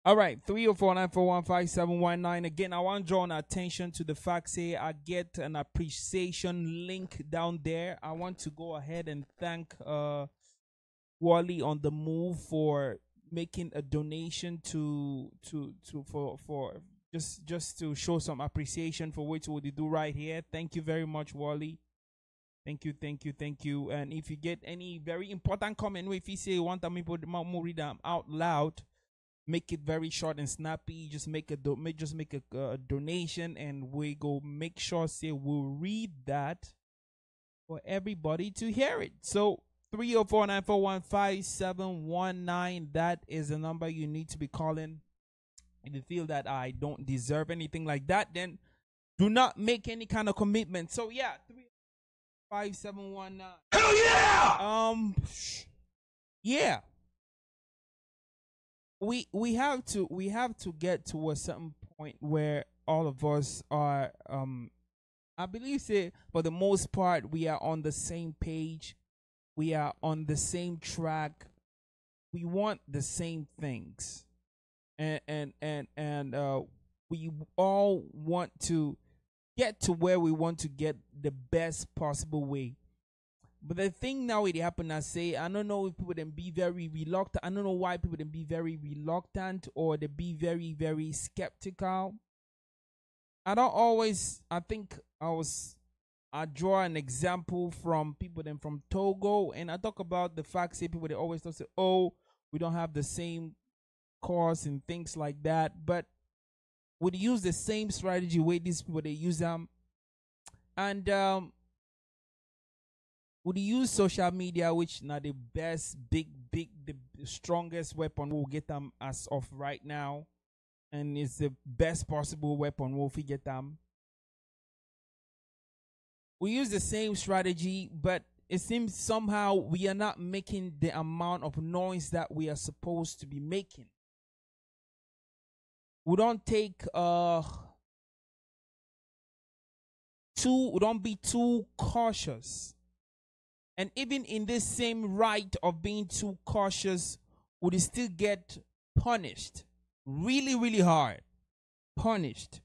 All right, 304-941-5719. Again, I want to draw attention to the fact, say, I get an appreciation link down there. I want to go ahead and thank Wally on the Move for making a donation for just to show some appreciation for what we do right here. Thank you very much, Wally. Thank you. And if you get any very important comment, if you say you want me to read them out loud, make it very short and snappy. Just make a donation, and we go make sure say we'll read that for everybody to hear it. So 304-941-5719. That is the number you need to be calling. If you feel that I don't deserve anything like that, then do not make any kind of commitment. So yeah, 35719. Hell yeah! Yeah. We have to get to a certain point where all of us are I believe say for the most part we are on the same page, we are on the same track, we want the same things, and we all want to get to where we want to get the best possible way. But the thing now it happened, I say, I don't know if people then be very reluctant. I don't know why people then be very reluctant or they be very, very skeptical. I think I draw an example from people then from Togo, and I talk about the fact say people they always say, oh, we don't have the same course and things like that. But would use the same strategy way these people they use them, and would use social media, which now the best, the strongest weapon we'll get them as of right now, and it's the best possible weapon we'll get them. We use the same strategy, but it seems somehow we are not making the amount of noise that we are supposed to be making. We don't take we don't be too cautious. And even in this same right of being too cautious, would still get punished really, really hard. Punished.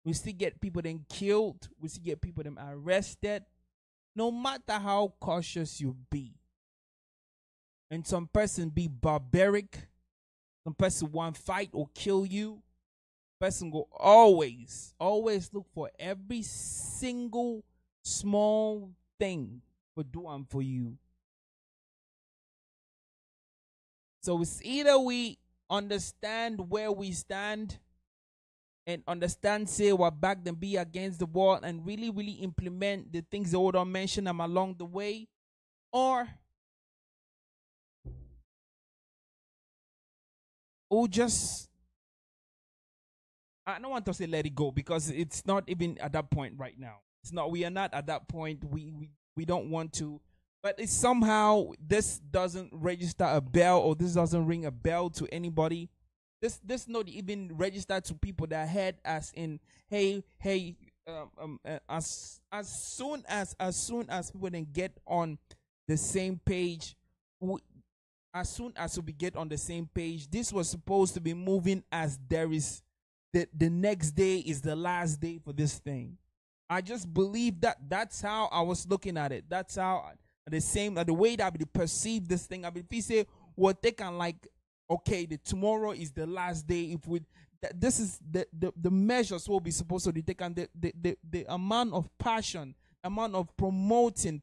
We still get people then killed. We still get people then arrested. No matter how cautious you be. And some person be barbaric. Some person want fight or kill you. Person go always look for every single small thing for doing for you. So it's either we understand where we stand and understand, say, we're back and be against the wall and really, really implement the things the order mentioned them along the way, or just, I don't want to say let it go because it's not even at that point right now. It's not, we are not at that point. We don't want to, but it's somehow this doesn't register a bell, or this doesn't ring a bell to anybody. This not even register to people that had as in, hey, as soon as people then get on the same page, as soon as we get on the same page, this was supposed to be moving as there is the next day is the last day for this thing. I just believe that's how I was looking at it. That's how the way that I perceive this thing. I mean, if you say, well, they can like, okay, tomorrow is the last day. If we, this is the measures will be supposed to be taken. The amount of passion, amount of promoting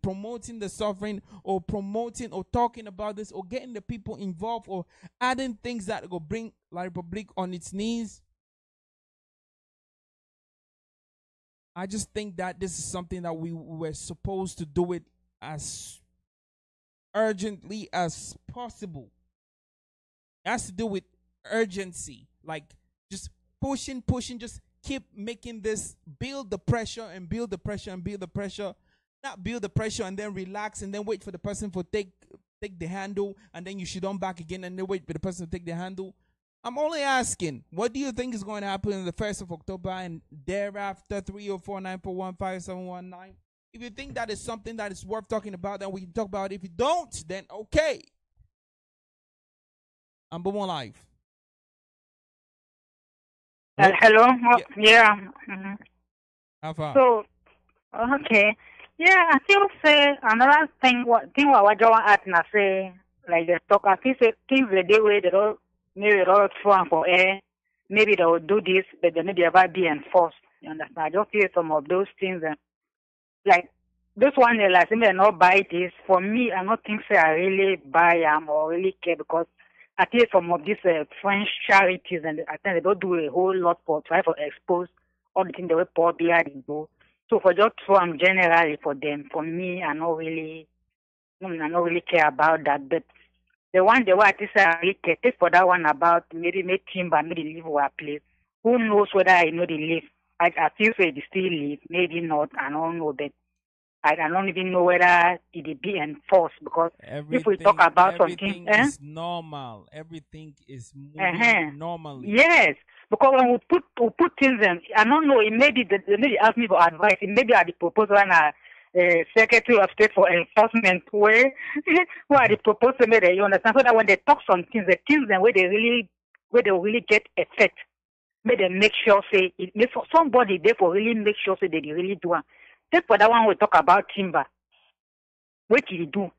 the suffering, or promoting or talking about this, or getting the people involved, or adding things that will bring La Republic on its knees. I just think that this is something that we were supposed to do it as urgently as possible. It has to do with urgency, like just pushing, just keep making this, build the pressure and build the pressure and build the pressure, not build the pressure and then relax and then wait for the person to take the handle, and then you should on back again and then wait for the person to take the handle. I'm only asking, what do you think is going to happen on the 1st of October and thereafter? 304-941-5719. If you think that is something that is worth talking about, then we can talk about it. If you don't, then okay. Ambomum live. Hello. Yeah. Mm-hmm. How far? So, okay. Yeah, I still say another thing. What I just want to say, like the talk. I think things the day where they don't maybe they don't throw for air. Maybe they will do this, but they maybe ever be enforced. You understand? I just feel some of those things, like this one, like maybe I not buy this. For me, I don't think I really buy them or really care, because I think some of these French charities, and I think they don't do a whole lot for try to expose all the things they will pour behind the go. So for just from generally for them, for me, I don't really care about that. But the way I think I really care, take for that one about maybe make timber, maybe live our place. Who knows whether I know they live? I feel so they still live, maybe not. I don't know, but I don't even know whether it will be enforced, because if we talk about something, is normal. Everything is moving normally. Yes, because when we put things in, I don't know. It maybe they ask me for advice. It maybe at the proposal and Secretary of State for Enforcement where the proposal made. You understand? So that when they talk some things, the things then where they really get effect, may they make sure say it. For somebody therefore really make sure say they really do. Take for that one we talk about timber. What did he do?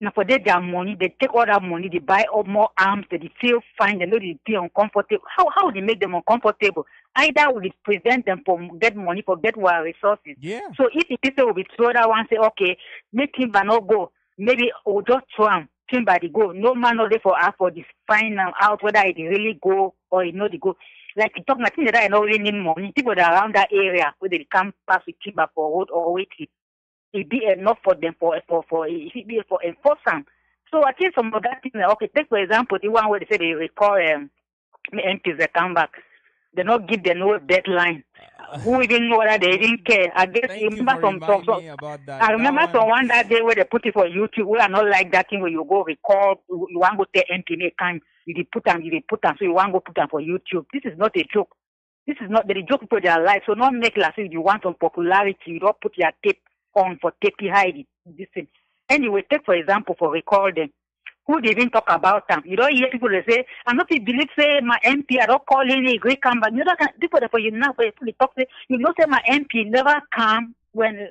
Now for their money, they take all that money, they buy all more arms, they feel fine, they know they be uncomfortable. How would they make them uncomfortable? Either will it prevent them from get money, for get our resources. Yeah. So if the people will be throw that one, say, okay, make timber not go. Maybe we'll just throw them, timber they go. No man no there for us for this find out whether it really go or it know they go. Like you talk nothing that I know really need money. People that are around that area where they come pass with timber for road or waiting. It be enough for them for enforcement. So I think some of that thing. Okay, take for example the one where they say they recall MPs they come back. They not give them no deadline. Who even know whether they didn't care? I guess Thank remember you for some talk. reminding me about that. I remember some one that day where they put it for YouTube. We are not like that thing where you go recall. You want to go tell MP make time. You put them. So you want to go put them for YouTube. This is not a joke. This is not the joke for their life. So not make like you want some popularity. You don't put your tape on for tape hide it. This thing. Anyway, take for example for recall them. Who they even talk about them? You don't hear people that say, I'm not believe say my MP, I don't call any great come back. You don't people for you now for they talk say you know say my MP never come when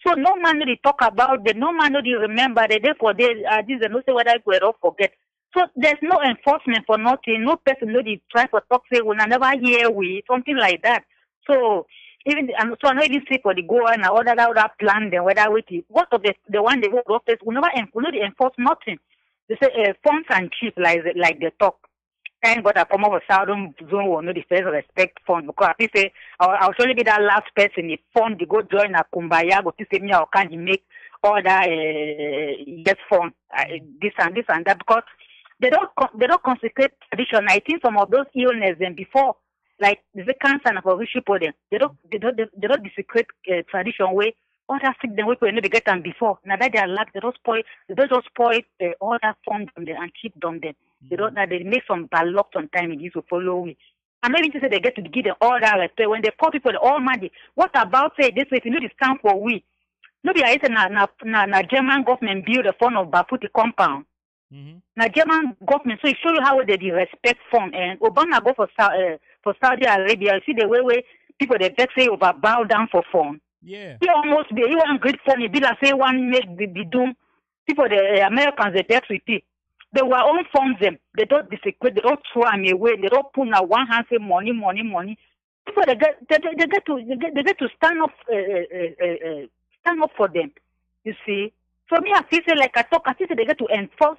so no man really talk about them, no man really remember that therefore they this and no say whether we don't forget. So there's no enforcement for nothing, no person really try for talk say when I never hear we something like that. So Even and so I not even say for the go and all that plan then whether with it. What of the one they go office will never enforce nothing. They say funds and cheap like they talk. Thank God I come up with Southern Zone will know the first respect fund because I say I'll surely be that last person if fund to go join a kumbaya go to say me or can you make all that get fund this and that because they don't consecrate tradition. I think some of those illness and before like the cancer and for which people they don't desecrate tradition way all that sick them people never get them before. Now that they are lack they don't just spoil all that fund on them and keep them them. They don't that they make some bad luck sometimes it used to follow me. I'm not even to say they get to give them all that respect when they call people the almighty. What about say this way if you know the stand for we? Nobody I say na German government build a fund of Bafuti compound. Now German government so it show you how they respect fund and Obama go for Saudi Arabia. You see the way people they vex say over bow down for fund. Yeah. He almost be he want great fund. He be like say one make the doom. People the Americans they vex with it. They were own funds them. They don't desecrate. They don't throw them away. They don't put on one hand say money. People they get to stand up for them. You see. For me, I feel like I feel they get to enforce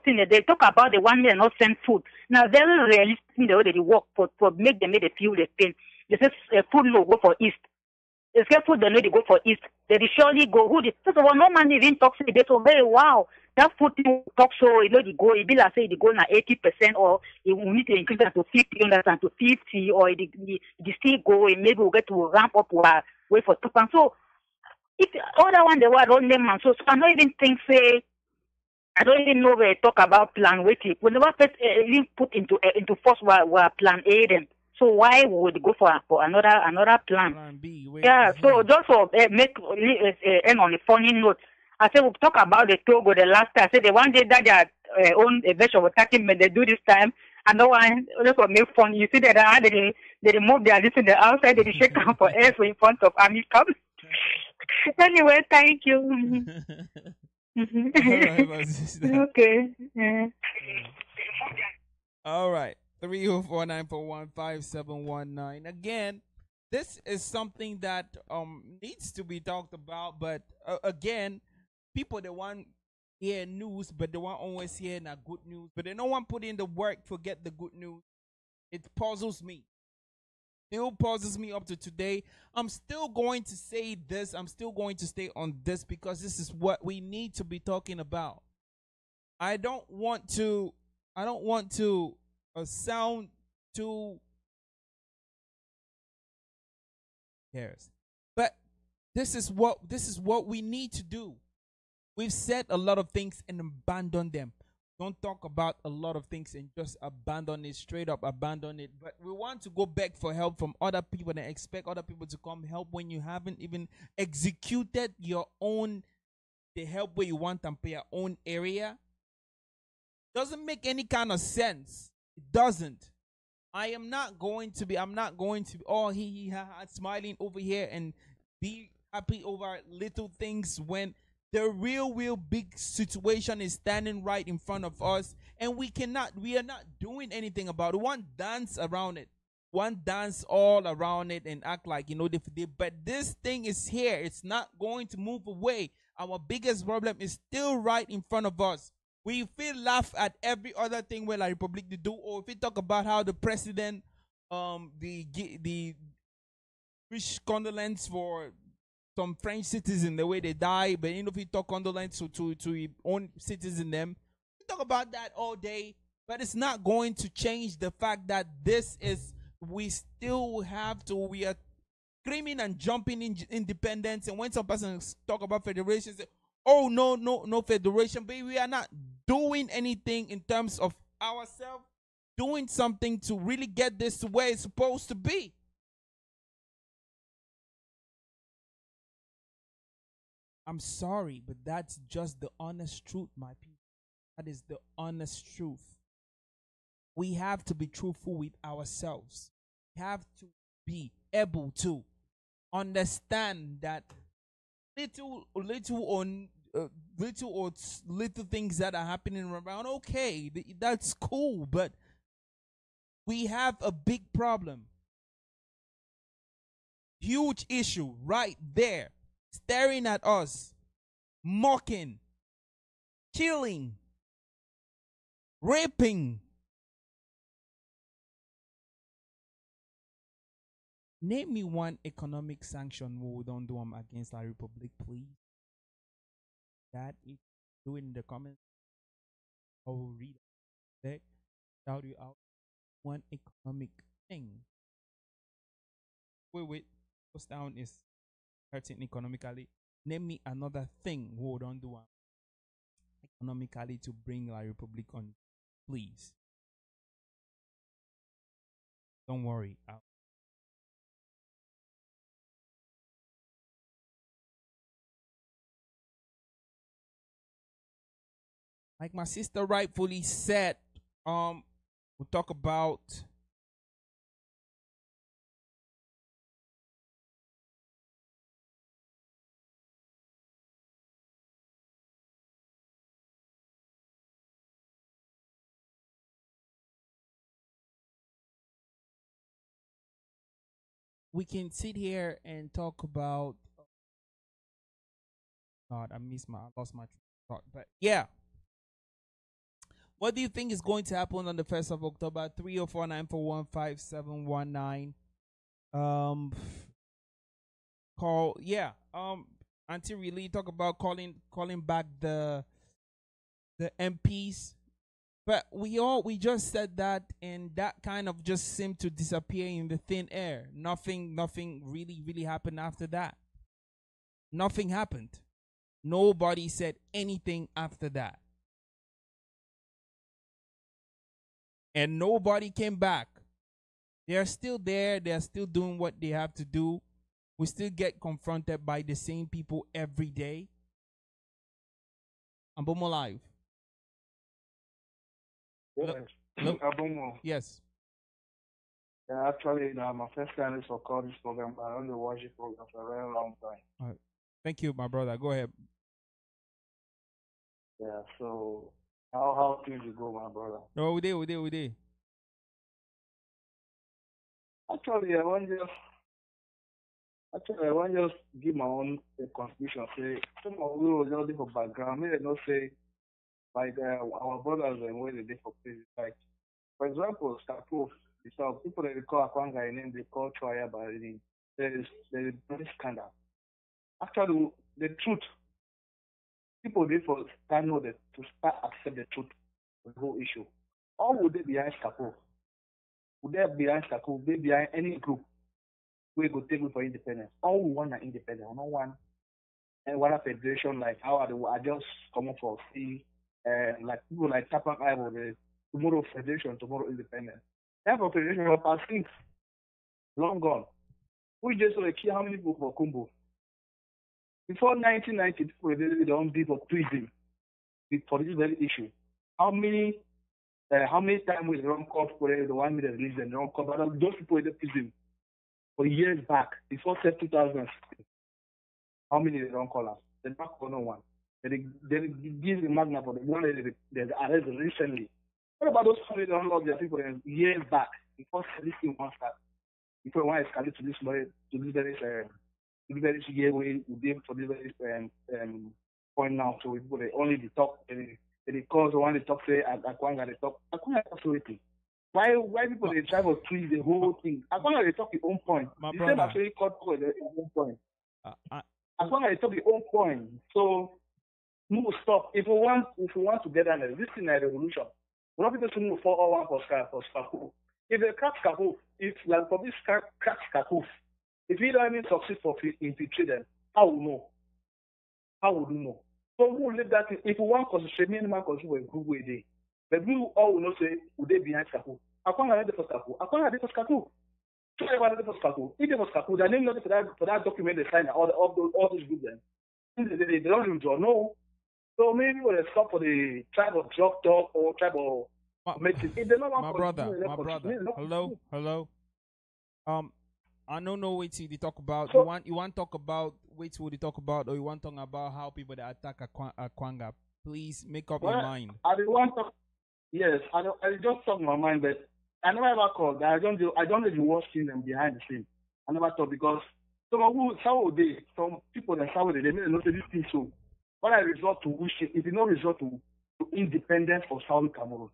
things. They talk about the 1 million not send food. Now, very realistic in the way they work for make them feel the pain. They say food no go for east. They say food they know they go for east. They surely go. First of all, no man even talks to they so very wow. That food thing talk so you know they go. It be like say they go na 80% or you need to increase that to 50, understand to 50 or they still go and maybe we'll get to ramp up wait for 2 pounds. So. If other one they were on them man, so I don't even think say I don't even know where they talk about plan waiting. We never even put into force where plan A them. So why would we go for another plan? Plan B. Yeah. So just for make end on a funny note. I said we'll talk about the Togo the last time. I said the one day that their own vegetable attacking but they do this time. And no one just for make fun. You see that they remove their listen the outside they shake down for air so in front of army come. Anyway, thank you. Okay. Yeah. All right. 304-941-5719. Again, this is something that needs to be talked about, but again, people they want hear news, but they want always hear not good news, but they don't want put in the work to get the good news. It puzzles me. Still pauses me up to today. I'm still going to say this. I'm still going to stay on this because this is what we need to be talking about. I don't want to sound too cares. But this is what we need to do. We've said a lot of things and abandoned them. Don't talk about a lot of things and just abandon it, straight up abandon it. But we want to go back for help from other people and expect other people to come help when you haven't even executed your own, the help where you want them for your own area. Doesn't make any kind of sense. It doesn't. I'm not going to be oh he smiling over here and be happy over little things when the real big situation is standing right in front of us and we are not doing anything about it. One dance around it. One dance all around it and act like, but this thing is here. It's not going to move away. Our biggest problem is still right in front of us. We feel laugh at every other thing where La Republic to do, or if we talk about how the president, the wish condolence for some French citizen, the way they die, but if we talk condolence to your own citizen, them, we talk about that all day, but it's not going to change the fact that we are screaming and jumping in independence, and when some persons talk about federation, say, oh, no federation, but we are not doing anything in terms of ourselves, doing something to really get this to where it's supposed to be. I'm sorry, but that's just the honest truth, my people. That is the honest truth. We have to be truthful with ourselves. We have to be able to understand that little things that are happening around, okay, that's cool, but we have a big problem. Huge issue right there, staring at us, mocking, killing, raping. Name me one economic sanction we don't do against our republic, please. That if do it in the comments, I will read it. Shout you out. One economic thing. Wait. Post down is hurting economically. Name me another thing we don't do economically to bring our republic on, please. Don't worry. Like my sister rightfully said, we'll talk about we can sit here and talk about God, I lost my thought. But yeah. What do you think is going to happen on the 1st of October? 304-941-5719. Call Auntie really talk about calling back the MPs. But we just said that, and that kind of just seemed to disappear in the thin air. Nothing really happened after that. Nothing happened. Nobody said anything after that. And nobody came back. They're still there. They're still doing what they have to do. We still get confronted by the same people every day. Ambomum Live. Yes. Ambomum. Yes. Yeah, actually, my first time is for call this program. I only watch it program for a very long time. All right. Thank you, my brother. Go ahead. Yeah, so how things you go, my brother? No, we did. Actually, I want just give my own contribution. Say some of we will just for background. Maybe not say like our brothers and where they for places. Like for example, Stapo. So people that they call Akwanga and then they call Choya, but there is very scandal. Actually, the truth. People they for stand know that to start accept the truth of the whole issue. Or would they behind Stapo? Would they behind Stapo? Would they behind any group we go take for independence? All we want are independent. We don't want and what a federation like how I just come up for see like people like Tapak Ivo, the tomorrow federation, tomorrow independence. That federation of past things long gone. We just like how many people for Kumbo? Before 1990, people they don't be for prison for this very issue. How many times we don't call for the 1 million release and don't call, but those people in the prison for years back, before 2000, how many they don't call us? They don't call no one. They give the magna for the one that they arrested recently. What about those family that don't love their people years back, before this thing one start? Before one escalate to this very year we did for this very point now, so people they only the talk they cause one they talk say Akwanga they talk absolutely. Why people they try to twist the whole thing? Akwanga they talk the own point. The same actually called for the own point. Akwanga they talk the own point. So no stop. If we want togetherness, this is a revolution. We want people to move for all one for Skaku. If they crack Skaku, if like for this crack Skaku, if we don't even succeed for infiltrate them, how will we know? How would you know? So we will leave that if we want concentrate, me and my concentrate will improve with it. But we all will not say, would they behind Skaku? Akwanga not for Skaku. Akwanga not for Skaku. So everyone not for Skaku. If they for Skaku, their name not for that document they sign all those groups then. They don't even draw. No. So maybe we'll stop for the tribe of drug talk or tribe of medicine. If they don't want my brother. Hello. I don't know what you talk about. So, you want to talk about what you talk about, or you want to talk about how people that attack Akwanga? Please make up your mind. I just talk my mind, but I never ever called. I don't do the worst thing them behind the scene. I never thought because some people that Saudi, they may not say this thing so. When I resort to wishing, it did not resort to independence of Southern Cameroon.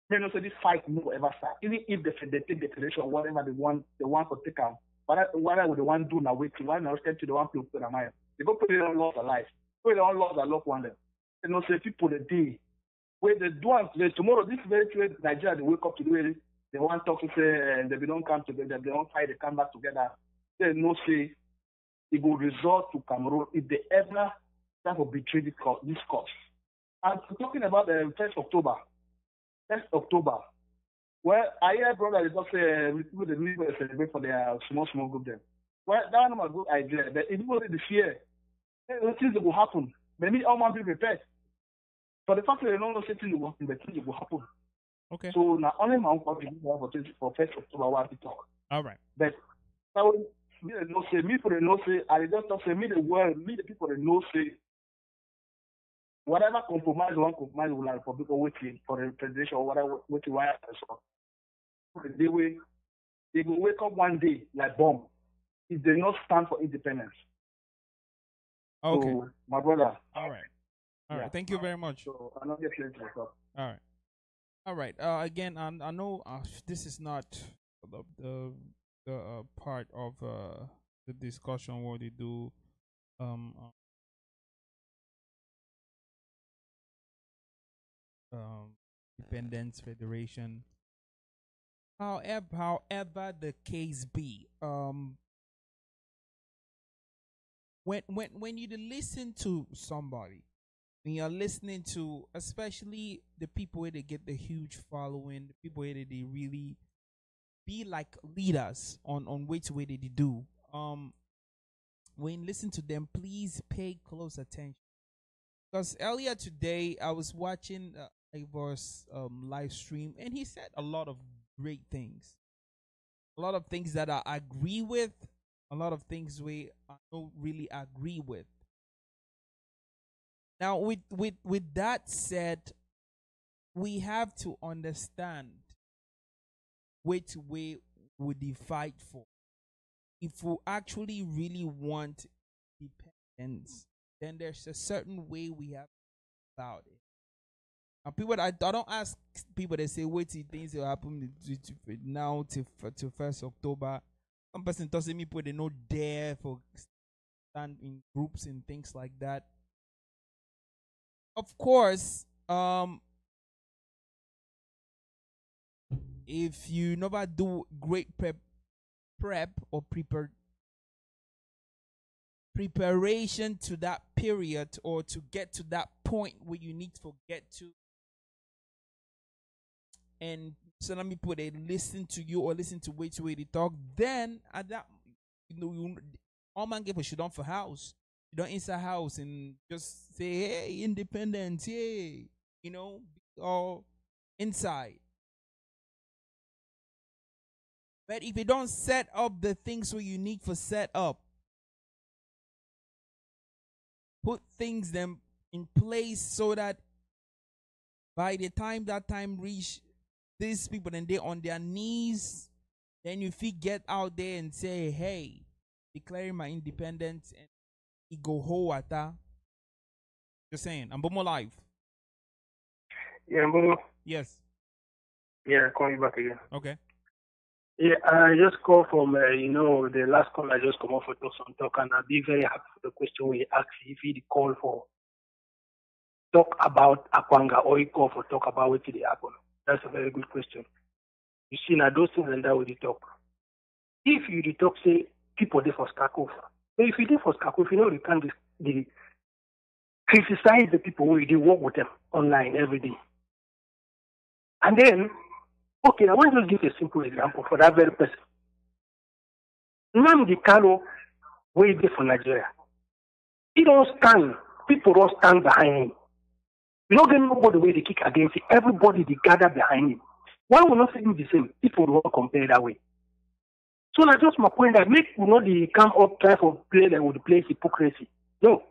May not say this fight will ever start. Even if they take the declaration, whatever they want to take out, whatever they want to do now, waiting, why not step to the one to put their mind? They go put it on lost their life. Put it on lost their loved one. They not say people the day where they do and tomorrow, this very true Nigeria, they wake up to do it. They want to talk to say, and they don't come together, they don't fight, they come back together. They no say, it will resort to Cameroon if they ever try to betray this cause. And talking about the 1st October, well, I hear brother is just people they really celebrate for their small group then. Well, that one is a good idea. But if people the fear, things will happen. Maybe all man be prepared. For the fact that they don't know things will happen, but things will happen. Okay. So now only my uncle for 1st October what to talk. All right. But I will me they know say, me for the know say, I just talk say me the world, me the people that know say whatever compromise will have for people waiting for the presidential or whatever waiting why so they will wake up one day like bomb if they not stand for independence. Okay. So, my brother. All right. All right. Thank you very much. So I'm not getting to talk. All right. All right. Again, I know this is not the part of the discussion what they do Independence Federation. However the case be, when you listen to somebody, when you're listening to, especially the people where they get the huge following, the people where they really be like leaders on which way they do. When you listen to them, please pay close attention. Because earlier today I was watching Ivor's live stream, and he said a lot of great things. A lot of things that I agree with, a lot of things we I don't really agree with. Now with that said, we have to understand which way would they fight for. If we actually really want independence, then there's a certain way we have about it. And people, I don't ask people that say wait till things will happen now to 1st October. Some person doesn't me put they no dare for stand in groups and things like that. Of course, if you never do great prep or preparation to that period or to get to that point where you need to get to, and so let me put it, listen to you or listen to which way they talk, then at that, all man give a shit on for house. You don't inside house and just say, hey, independence, yay, be all inside. But if you don't set up the things where you need for set up, put things them in place so that by the time that time reach, these people and they on their knees, then if you get out there and say, hey, declaring my independence and it go whole at that. Just saying, I'm more live. Yeah, Ambomum. Yes. Yeah, call you back again. Okay. Yeah, I just call from, the last call I just come off for talk, and I'll be very happy for the question we asked if he call for talk about Akwanga or he call for talk about what did happen. That's a very good question. You see, now those things and that with the talk. If you talk, say, people there for Skakov. So if you there for Skakov, you can't criticize the people who you work with them online every day. And then, okay, I want to give a simple example for that very person. Nnamdi Kanu, way there for Nigeria. He don't stand, people don't stand behind him. You don't get nobody way they kick against it. Everybody they gather behind him. Why will not do the same? People don't compare that way. So that's just my point that make they come up try for play that would play hypocrisy. No.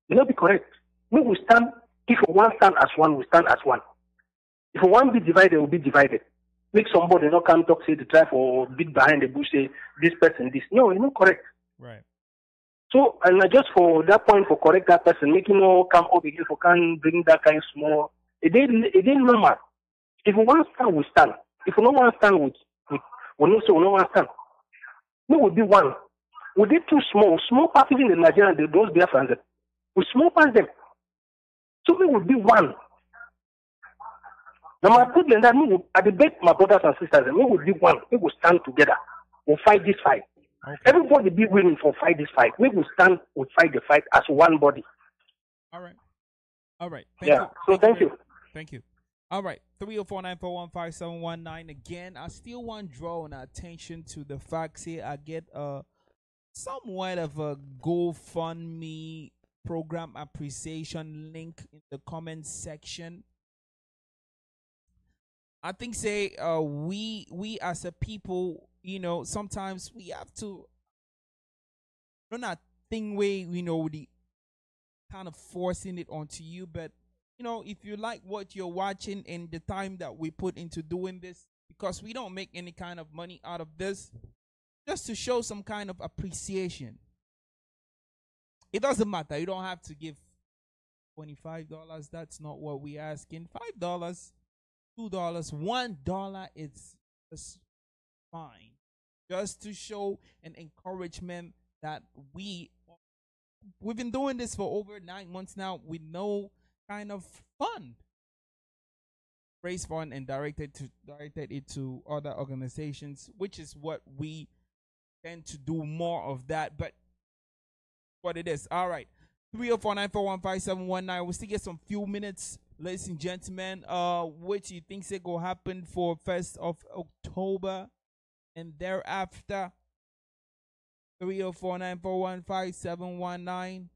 It will not be correct. We will stand, if one stand as one, we stand as one. If one be divided, will be divided. Make somebody not come talk, say the try for beat behind the bush, say this person, this. No, it's not correct. Right. So, and just for that point, for correct that person, making no come up again for can bring that kind of small. It ain't normal. If we want to stand, we stand. If we don't want to stand, we know so we don't want to stand. We would be one. We did too small. Small parties in the Nigerian, those Biafrans, we small past them. So we would be one. Now my problem that I debate my brothers and sisters, and we will be one. We will stand together. We'll fight this fight. Okay. Everybody be willing for fight this fight. We will stand, we'll fight the fight as one body. All right. All right. Thank you. So thank you. Thank you. All right. 304-941-5719. Again, I still want to draw on attention to the fact here I get somewhat of a GoFundMe program appreciation link in the comment section. I think we as a people, sometimes we have to not think way, the kind of forcing it onto you, but if you like what you're watching and the time that we put into doing this, because we don't make any kind of money out of this, just to show some kind of appreciation. It doesn't matter. You don't have to give $25. That's not what we're asking. $5, $2, $1, it's just fine. Just to show an encouragement that we've been doing this for over 9 months now with no kind of fund. Raise fund and directed it to other organizations, which is what we tend to do more of that, but what it is. All right. 304-941-5719. We still get some few minutes, ladies and gentlemen. What do you think is going to happen for 1st of October and thereafter? 304-941-5719.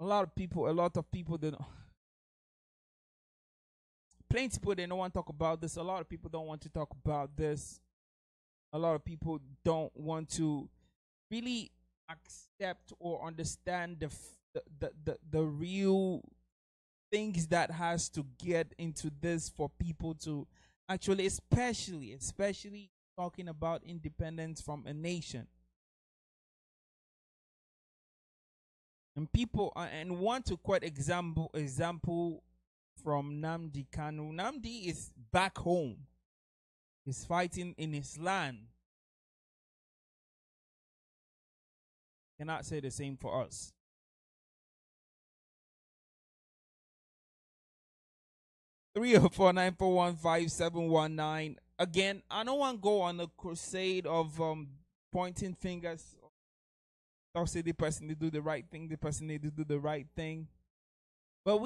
A lot of people plenty of people, they don't want to talk about this. A lot of people don't want to talk about this. A lot of people don't want to really accept or understand the real things that has to get into this for people to actually, especially talking about independence from a nation. And people and want to quote example from Nnamdi Kanu. Nnamdi is back home. He's fighting in his land. Cannot say the same for us. Three or 4-941-5719. Again, I don't want to go on a crusade of pointing fingers. I'll say the person to do the right thing, the person need to do the right thing. But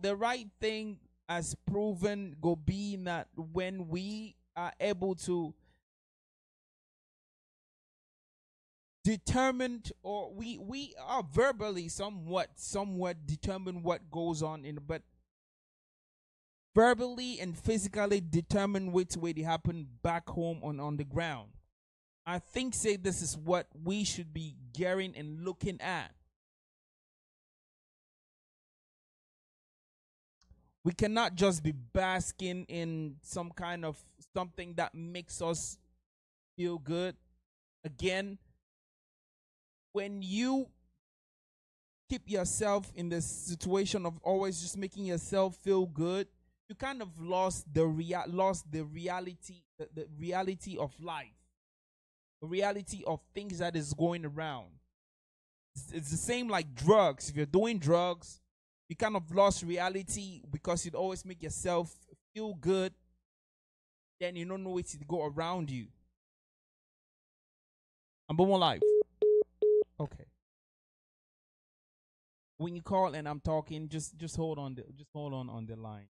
the right thing has proven go be that when we are able to determine, or we are verbally somewhat determine what goes on but verbally and physically determine which way they happen back home on the ground. I think this is what we should be gearing and looking at. We cannot just be basking in some kind of something that makes us feel good. Again, when you keep yourself in the situation of always just making yourself feel good, you kind of lost the reality of life, the reality of things that is going around. It's the same like drugs. If you're doing drugs, you kind of lost reality because you'd always make yourself feel good. Then you don't know where to go around you. Ambomum live. Okay. When you call and I'm talking, just hold on on the line.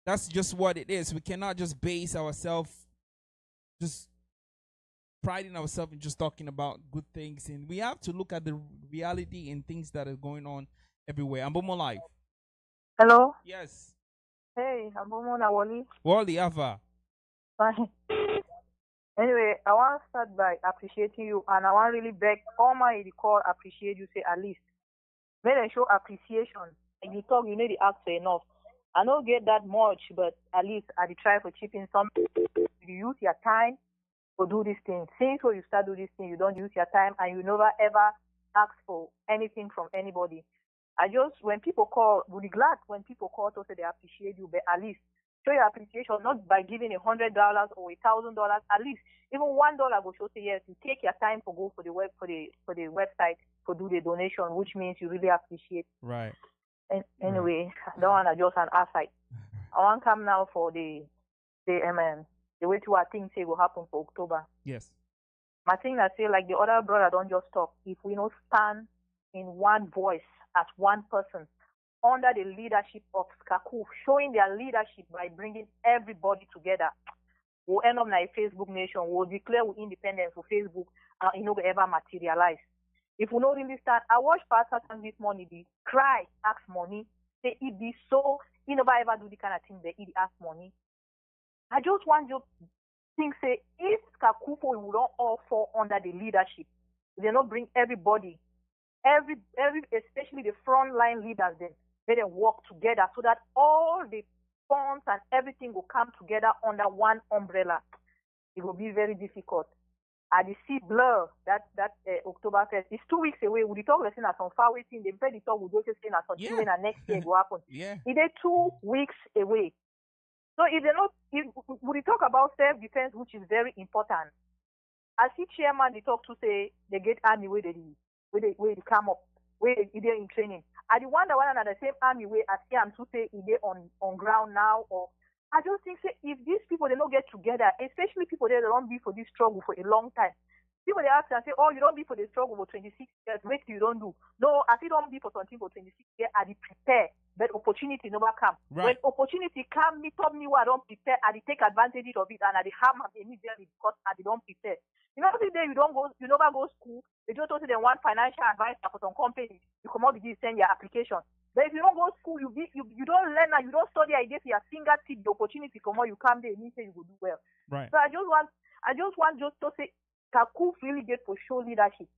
That's just what it is. We cannot just base ourselves just priding ourselves in just talking about good things, and we have to look at the reality and things that are going on everywhere. Ambomum live. Hello. Yes. Hey, Ambomum na Wally. Wally Ava. Fine. Anyway, I want to start by appreciating you, and I want to really beg all my call appreciate you. Say at least, may they show appreciation. And you talk, you need to ask for enough. I don't get that much, but at least I try for chipping some. You use your time to do this thing. Since when you start do this thing, you don't use your time and you never ever ask for anything from anybody. When people call, we'll be glad when people call to say they appreciate you, but at least show your appreciation not by giving $100 or $1,000. At least even $1 go show say yes, you take your time to go for the website to do the donation, which means you really appreciate. Right. And anyway, I don't want to just an aside. I want to come now for the way to I think say will happen for October. Yes. My thing I say like the other brother don't just talk. If we don't stand in one voice as one person under the leadership of Skaku, showing their leadership by bringing everybody together, we'll end up like a Facebook nation. We'll declare independence for Facebook and it will ever materialize. If we don't really start, I watched Pastor this morning, they cry, ask money. Say it be so, he never ever do the kind of thing they ask money. I just want you to think, say, if Kakufo will not all fall under the leadership, they not bring everybody, especially the frontline leaders, then let them work together so that all the funds and everything will come together under one umbrella. It will be very difficult. I see blur that October 1st. It's 2 weeks away. We talk lesson as on far away thing. They said the talk will just say as on Tuesday and next year will happen. Yeah. It is 2 weeks away. So if we talk about self-defense, which is very important. I see chairman they talk to say they get army where they come up, where they in training. I the wonder one another same army where I see them to say they on ground now or I just think say if these people they don't get together, especially people that don't be for this struggle for a long time. People they ask and say, oh, you don't be for the struggle for 26 years, wait till you don't do. No, I see don't be for something for 26 years, I prepare, but opportunity never come. Right. When opportunity come, me tell me what I don't prepare, I take advantage of it and I harm immediately because I don't prepare. You know, every day you never go school, they just say they want financial advice for some company, you come out with this, send your application. But if you don't go to school, you don't learn and you don't study ideas for your fingertip, the opportunity come out, you come there and you say you will do well. Right. So I just want just to say Kaku really get for show leadership.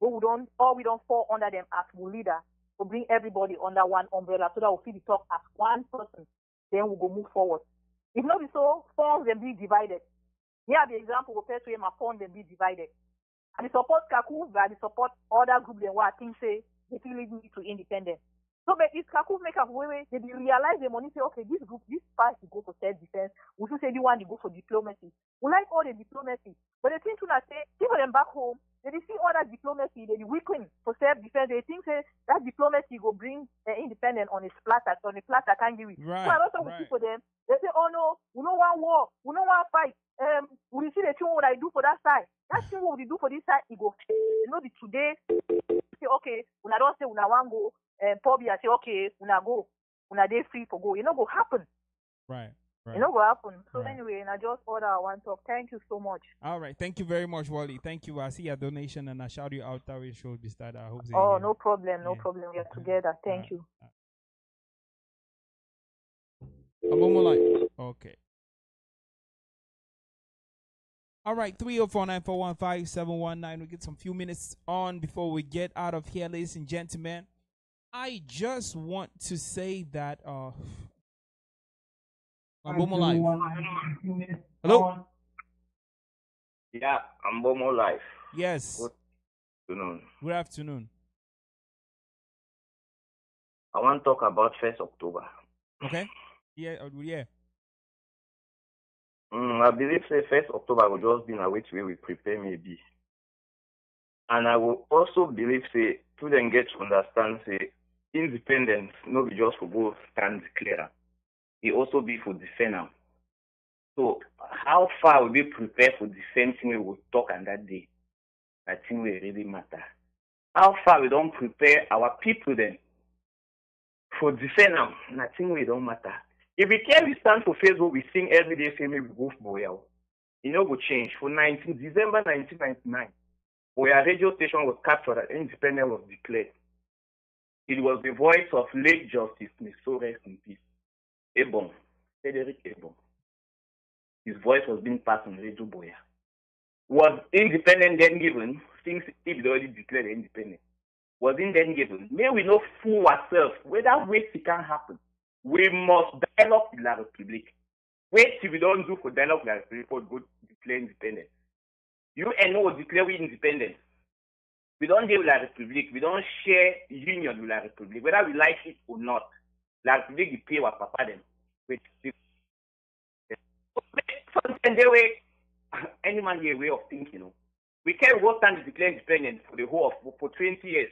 But we don't fall under them as we leader. We bring everybody under one umbrella so that we feel the talk as one person. Then we go move forward. If not so, funds them be divided. Here the example we first my funds them be divided. And the support Kaku, but the support other group than what I think say they feel lead me to independence. So, but if Kaku make a way, they realize the money say, okay, this group, this part to go for self-defense. We should say the one to go for diplomacy. We like all the diplomacy. But the thing to not say, people them back home, they see all that diplomacy, they weaken for self-defense. They think say that diplomacy will bring independence on a platter can't give it. Right. So I also will see for them, they say, oh no, we don't want war, we don't want fight. We see the thing what I do for that side. That thing what we do for this side, it go, the today, say, okay, when I don't say when I want go, probably I say, okay, when I go, when I day free for go, go happen. Right. Right. Go happen. So anyway, and I just order I want to talk. Thank you so much. All right. Thank you very much, Wally. Thank you. I see your donation and I shout you out that we should be started. I hope no problem. No problem. We are together. Thank you. Okay. All right, 304-941-5719. We get some few minutes on before we get out of here, ladies and gentlemen. I just want to say that Ambomum Live. Hello? Yeah, Ambomum Live. Yes. Good afternoon. Good afternoon. I want to talk about 1st October. Okay. Yeah. I believe say 1st October will just be a way we prepare maybe. And I will also believe say students get to understand say independence not be just for go stand clear. It also be for defend now. So how far will we prepare for defending we will talk on that day? I think will really matter. How far we don't prepare our people then for defend now? I think we don't matter. If we care we stand for Facebook, we sing every day say maybe we go for Boyal. It no go change. For December 1999, Boyal radio station was captured and independence was declared. It was the voice of late Justice, may so rest in peace. Ebon, Frederick Ebon. His voice was being passed on Radio Boya. Was independent then given, since it already declared independent? Was it then given? May we not fool ourselves whether waste it can happen. we must dialogue with La République. Wait till we don't do for dialogue with La République for go declare independence. UNO declare we independent. We don't deal with La République. We don't share union with La République. Whether we like it or not, La République will pay our papa them. Sometimes they way, any man a way of thinking. You know. We can't go stand to declare independence for the whole of for 20 years.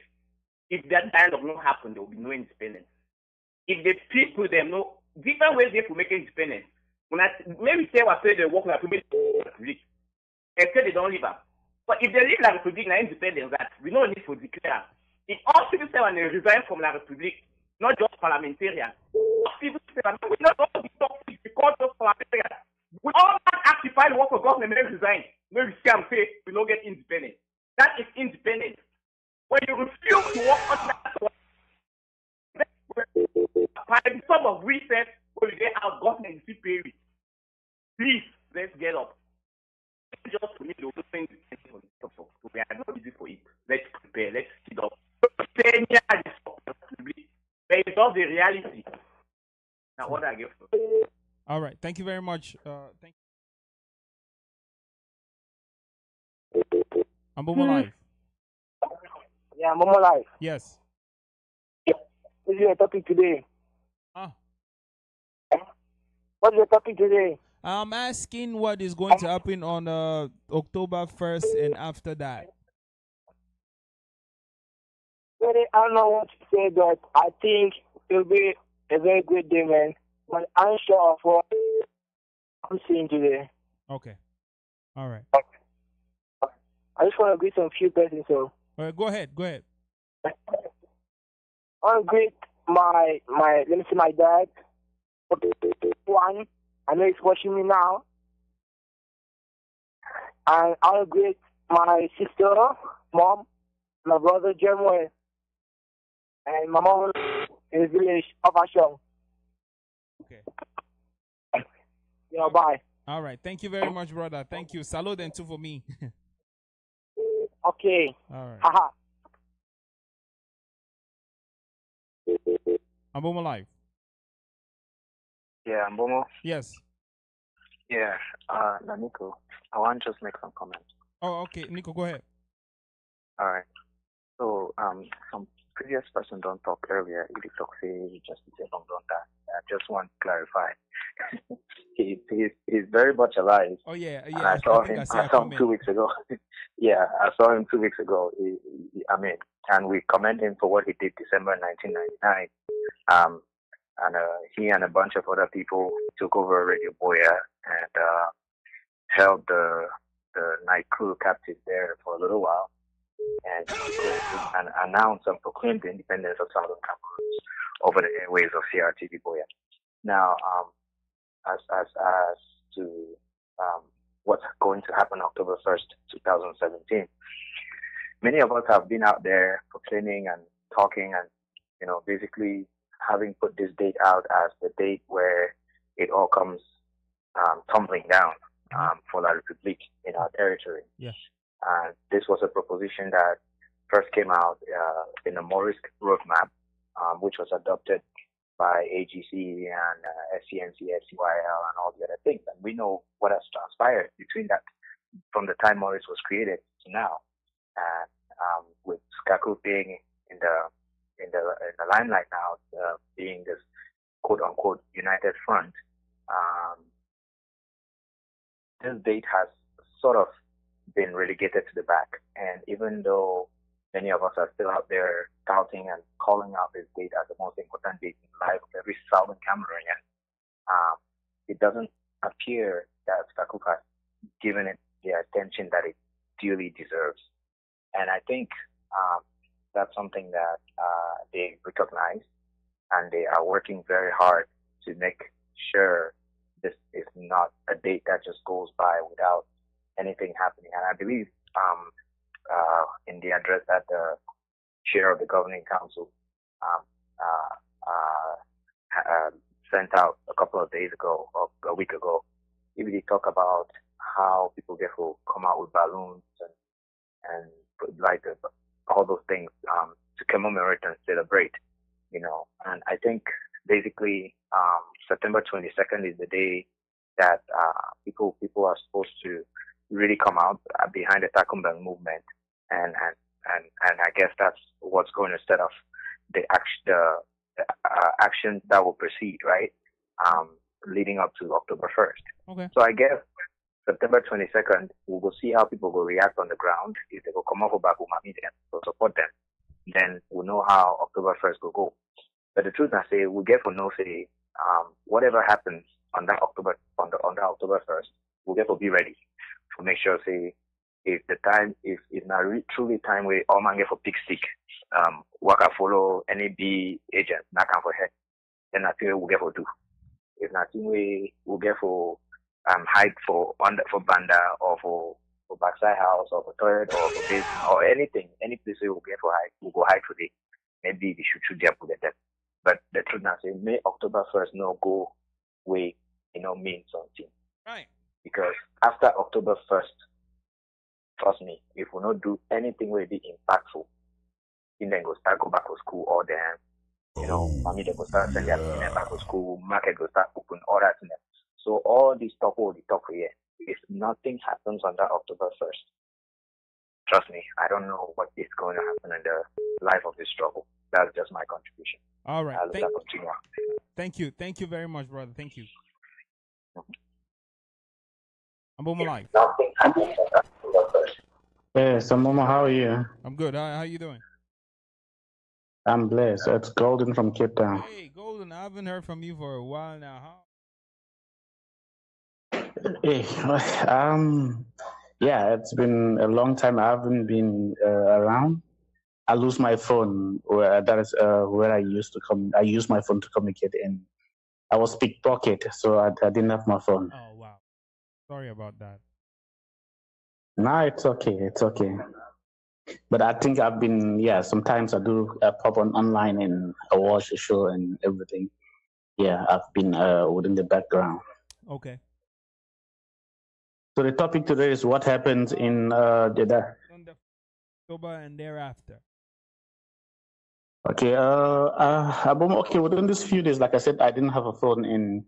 If that dialogue not happen, there will be no independence. If the people them know different ways they will make independence. When I maybe say what say they work like Republic, except they don't live up. But if they live La République na independence, that we don't need to declare. If all people say when they resign from La République, not just parliamentarians, people say we not going to talk because of parliamentarians. We all occupy the work for government may resign. Maybe scam say we don't get independence. That is independence. When you refuse to work on that by the sum of recess, when we get our government to pay it. Please, let's get up. Just to me, the other thing we are not easy for it. Let's prepare, let's sit up. 10 years but it's not the reality. Now, what I give. All right. Thank you very much. Thank you. Ambomum Live. Yeah, Momo Live. Yes. What is your topic today? What's your topic today? I'm asking what is going to happen on October 1st and after that. Well, I don't know what to say, but I think it'll be a very good day, man. But I'm sure of what I'm seeing today. Okay. All right. I just want to greet some few persons, so. All right, go ahead. I want to greet let me see my dad. One, I know he's watching me now. And I want to greet my sister, mom, my brother, Jeremy, and my mom in the village of Ashong. Okay. Yeah, bye. All right. Thank you very much, brother. Thank you. Salute and two for me. Okay. All right. Haha. Ambomum Live. Yeah, Mbomo. Yes. Yeah, Nico. I want to just make some comments. Oh, okay. Nico, go ahead. All right. So, some previous person don't talk earlier. He talk say just say don't that. I just want to clarify. he's very much alive. Oh yeah. And I saw him 2 weeks ago. Yeah, I saw him 2 weeks ago. And we commend him for what he did December 1999. And he and a bunch of other people took over Radio Boya and held the night crew captive there for a little while, and announced and proclaimed the independence of Southern Cameroon over the airways of CRTV Boya. Now, as to what's going to happen October 1st, 2017, many of us have been out there proclaiming and talking and, basically having put this date out as the date where it all comes tumbling down for La République in our territory. Yeah. This was a proposition that first came out in the Morris roadmap, which was adopted by AGC and SCNC, SCYL, and all the other things. And we know what has transpired between that, from the time Morris was created to now. And with SCACU being in the limelight now, being this quote-unquote united front, this date has sort of been relegated to the back. And even though many of us are still out there touting and calling out this date as the most important date in the life of every Southern Cameroonian, it doesn't appear that SCACU has given it the attention that it duly deserves. And I think that's something that they recognize, and they are working very hard to make sure this is not a date that just goes by without anything happening. And I believe in the address that the chair of the governing council sent out a couple of days ago, or a week ago, he really talked about how people get to come out with balloons and like all those things to commemorate and celebrate, And I think basically September 22nd is the day that people are supposed to really come out behind the Takumbang movement, and I guess that's what's going to set off the actions that will proceed, right? Leading up to October 1st. Okay. So I guess September 22nd, we will see how people will react on the ground. If they will come off back, we'll meet them, we'll support them. Then we'll know how October 1st will go. But the truth I say, we get for no say, whatever happens on that October 1st, we'll get to be ready to make sure say if not truly time where all man get for pick stick, work I follow any B agent, not come for head, then I think we'll get for do. If nothing we will get for hide for banda or for backside house or for toilet or for this or anything, any place we will get for hide, we'll go hide today. Maybe they should there put them. But the truth now say May October 1st no go way, mean something. Right. Because after October 1st, trust me, if we not do anything will be impactful, then go back to school or then family they go start sending their children back to school, market go start open, all that. So all this talk will be talk here. If nothing happens on that October 1st, trust me, I don't know what is going to happen in the life of this struggle. That's just my contribution. All right. Thank you. Thank you very much, brother. Thank you. Ambomum Live. Hey, Samoma, how are you? I'm good. How you doing? I'm blessed. It's Golden from Cape Town. Hey, Golden, I haven't heard from you for a while now. Hey, yeah, it's been a long time. I haven't been around. I lose my phone. That is where I used to come. I use my phone to communicate, and I was pickpocket, so I didn't have my phone. Oh wow, sorry about that. No, it's okay. It's okay. But I think I've been, sometimes I do pop online and I watch the show and everything. Yeah, I've been within the background. Okay. So the topic today is what happens in the October and thereafter. Okay, within these few days, like I said, I didn't have a phone and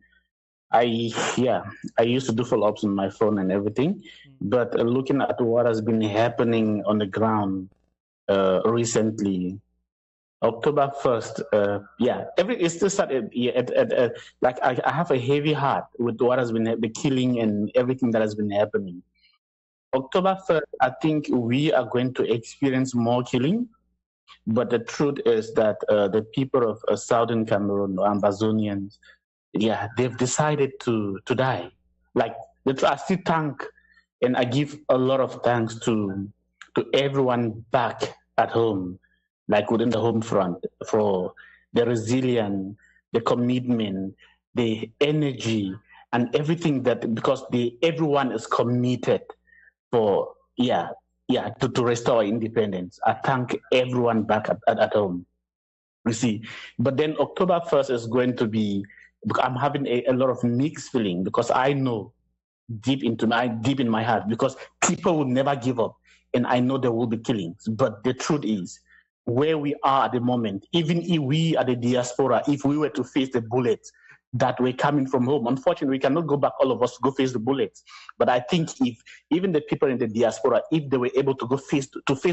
I used to do follow-ups on my phone and everything, but looking at what has been happening on the ground recently, October 1st, it still started. Like I have a heavy heart with what has been the killing and everything that has been happening. October 1st, I think we are going to experience more killing, but the truth is that the people of Southern Cameroon, Ambazonians, they've decided to die. Like I still thank and I give a lot of thanks to everyone back at home, like within the home front, for the resilience, the commitment, the energy, and everything because everyone is committed for to restore independence. I thank everyone back at home. You see, but then October 1st is going to be. I'm having a lot of mixed feeling because I know deep in my heart because people will never give up, and I know there will be killings. But the truth is, where we are at the moment, even if we are the diaspora, if we were to face the bullets that were coming from home, unfortunately, we cannot go back, all of us, to go face the bullets. But I think if even the people in the diaspora, if they were able to go face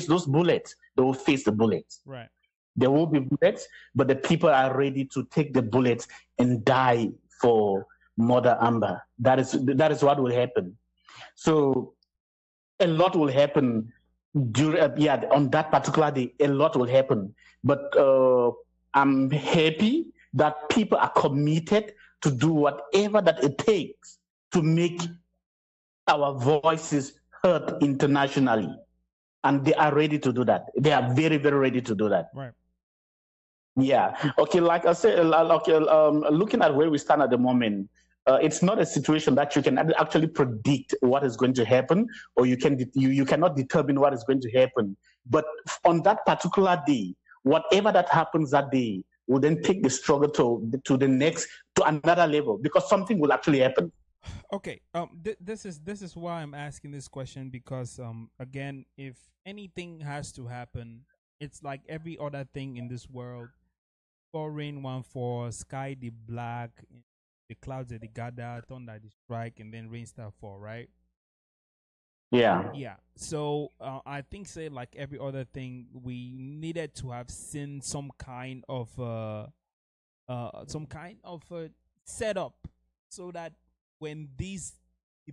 those bullets, they will face the bullets. Right. There will be bullets, but the people are ready to take the bullets and die for Mother Amber. That is what will happen. So a lot will happen on that particular day. A lot will happen, but I'm happy that people are committed to do whatever that it takes to make our voices heard internationally. And they are ready to do that. They are very, very ready to do that. Right. Yeah. Okay. Like I said, looking at where we stand at the moment, it's not a situation that you can actually predict what is going to happen, or you cannot determine what is going to happen. But on that particular day, whatever that happens that day will then take the struggle to another level, because something will actually happen. Okay. This is why I'm asking this question, because again, if anything has to happen, it's like every other thing in this world. 4 rain, 1 fall, sky the black, the clouds that they gather, thunder they strike, and then rain start fall, right? Yeah. Yeah. So I think, say like every other thing, we needed to have seen some kind of setup, so that when these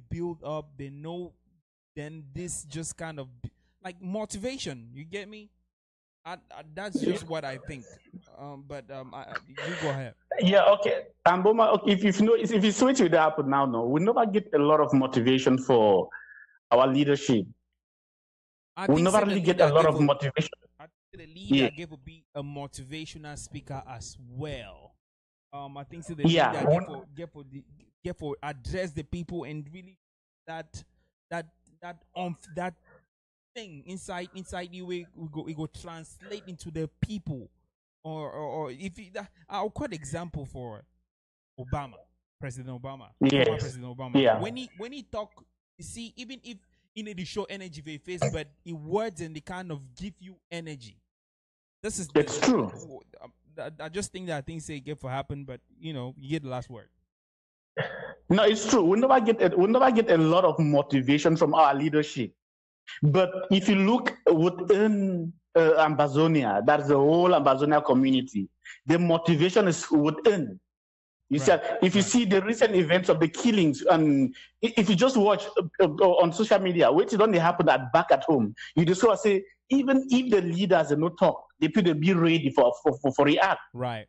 build up, they know. Then this just kind of like motivation. You get me? That's just what I think. You go ahead. Yeah, okay. Amboma, okay, if you know, if you switch it up now, no, we never get a lot of motivation for our leadership. We never really get a lot of motivation. I think the leader gave to be a motivational speaker as well. I think so. The leader get for address the people and really that thing inside you, we go translate into the people, or if I'll quote example for Obama, President Obama, yes. President Obama. Yeah. When he talk, you see, even if you need to show energy for your face, but in words and they kind of give you energy. That's true. I just think that things say get for happen, but you get the last word. No, it's true. We never get a lot of motivation from our leadership. But if you look within Amazonia, that's the whole Amazonia community, the motivation is within. You see, if you see the recent events of the killings, and if you just watch on social media, which is only happened back at home, you discover, say, even if the leaders are not talk, the people be ready for react. Right.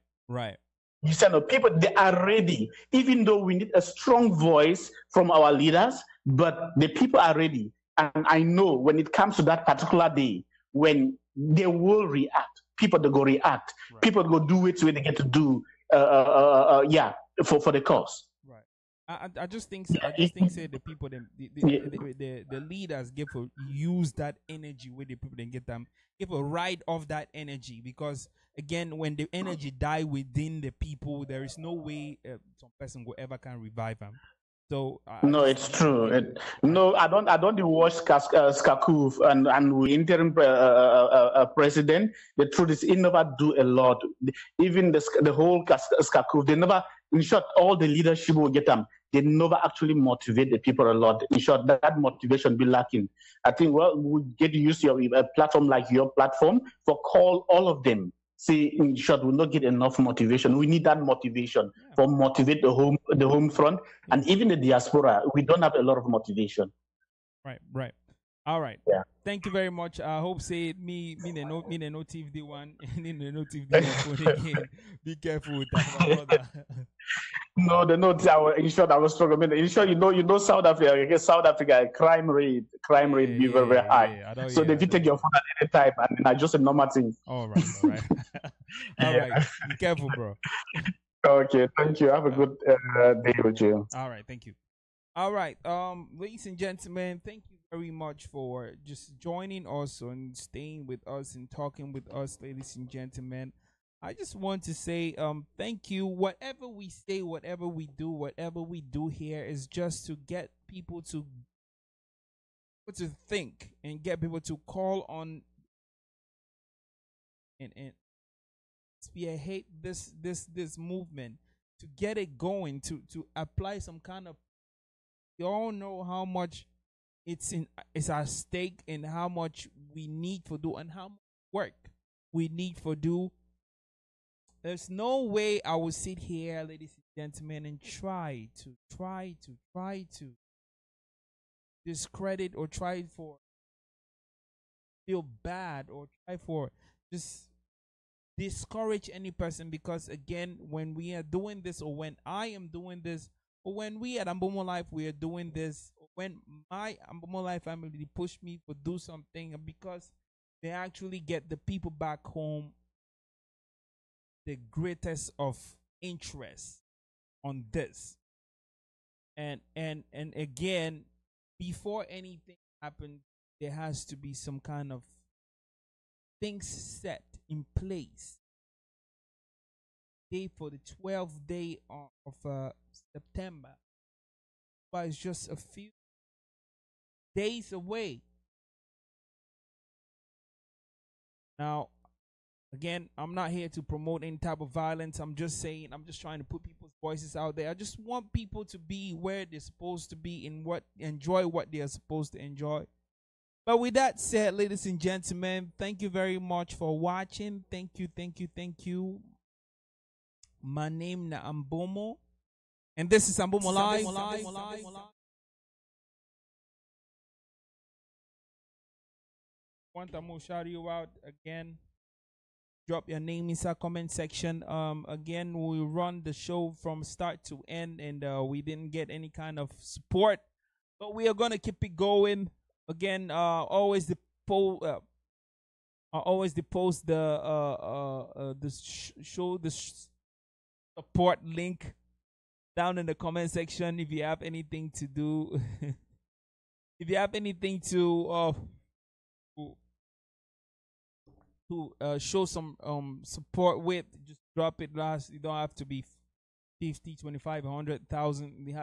You see, no, people, they are ready, even though we need a strong voice from our leaders, but the people are ready. And I know when it comes to that particular day, when they will react, people they go react, people go do it where they get to do, for the cause. Right. I just think say the people the leaders give for use that energy where the people then get them give a ride off that energy, because again, when the energy die within the people, there is no way some person will ever can revive them. So no, it's true. No, I don't watch Skakuf and we interim president. The truth is, he never do a lot. Even the whole Skakuf, they never. In short, all the leadership will get them. They never actually motivate the people a lot. In short, that motivation be lacking. I think we get to use your platform like your platform for call all of them. See, in short, we not get enough motivation. We need that motivation for motivate the home front, and even the diaspora. We don't have a lot of motivation. Right. All right. Yeah. Thank you very much. I hope say me no TV one no TV one again. Be careful with that. No, the notes. In short, I was struggling. In short, you know, South Africa, crime rate be very, very high. So if you take your phone at any time, and I just a normal thing. All right. All right. Be careful, bro. Okay, thank you. Have a good day with you. All right, thank you. All right, ladies and gentlemen, thank you very much for just joining us and staying with us and talking with us, ladies and gentlemen. I just want to say thank you. Whatever we say, whatever we do here is just to get people to think and get people to call on and spearhead this movement, to get it going, to apply some kind of. You all know how much it's at stake, and how much we need to do, and how much work we need to do. There's no way I will sit here, ladies and gentlemen, and try to discredit or try for feel bad or try for just discourage any person, because again, when we are doing this, or when I am doing this, or when we at Ambomum Life we are doing this, when my Ambomum Life family push me to do something, because they actually get the people back home the greatest of interest on this. And again, before anything happens, there has to be some kind of things set in place. Day for the 12th day of September, but it's just a few days away. Now, Again, I'm not here to promote any type of violence. I'm just saying, I'm just trying to put people's voices out there. I just want people to be where they're supposed to be and enjoy what they are supposed to enjoy. But with that said, ladies and gentlemen, thank you very much for watching. Thank you. My name is Ambomum, and this is Ambomum Live. Want to shout you out again. Drop your name inside comment section. Again, we run the show from start to end, and we didn't get any kind of support, but we are gonna keep it going. Again, always the post the support link down in the comment section if you have anything to do. If you have anything to show some support with, just drop it. Last, you don't have to be 50, 25, 100,000. You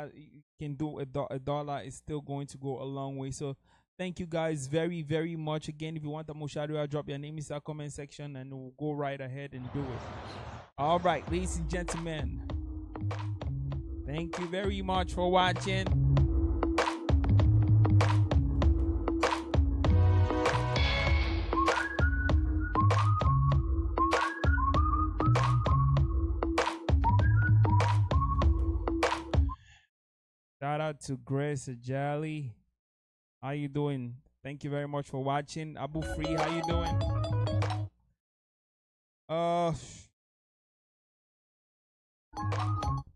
can do a dollar. It's still going to go a long way. So thank you guys very, very much. Again, if you want a Moshadu, I'll drop your name in the comment section and we'll go right ahead and do it. All right, ladies and gentlemen, thank you very much for watching. Shout out to Grace Ajali. How you doing? Thank you very much for watching. Abu Free, how you doing?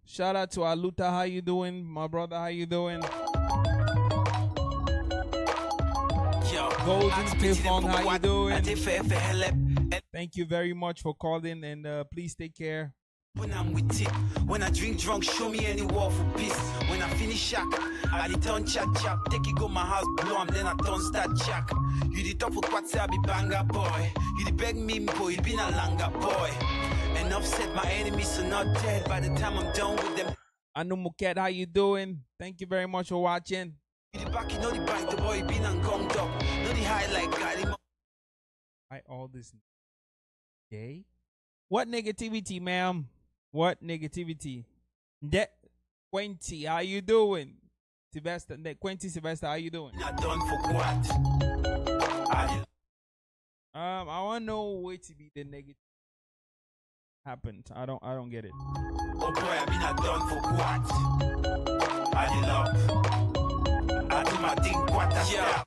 Shout out to Aluta, how you doing? My brother, how you doing? Golden Pifong, how you doing? Thank you very much for calling, and please take care. When I'm with it, when I drink drunk, show me any war for peace. When I finish shack, I turn chat chat. Take it go my house, blow am, then I turn start jack. You the top for quats, I be banger boy. You the beg me boy, you been a langa boy. Enough said, my enemies are not dead by the time I'm done with them. Anu Muket, how you doing? Thank you very much for watching. You the back, you know the bank, the boy been and gonged up. Know the high like God. I all this day. What negativity, ma'am? What negativity? That Quenty, how you doing? Sylvester, Quenty Sylvester, how you doing? Not done for what? I wanna know where to be the negative happened. I don't get it. Oh boy, I been not done for what? I love. I do my thing what I yeah.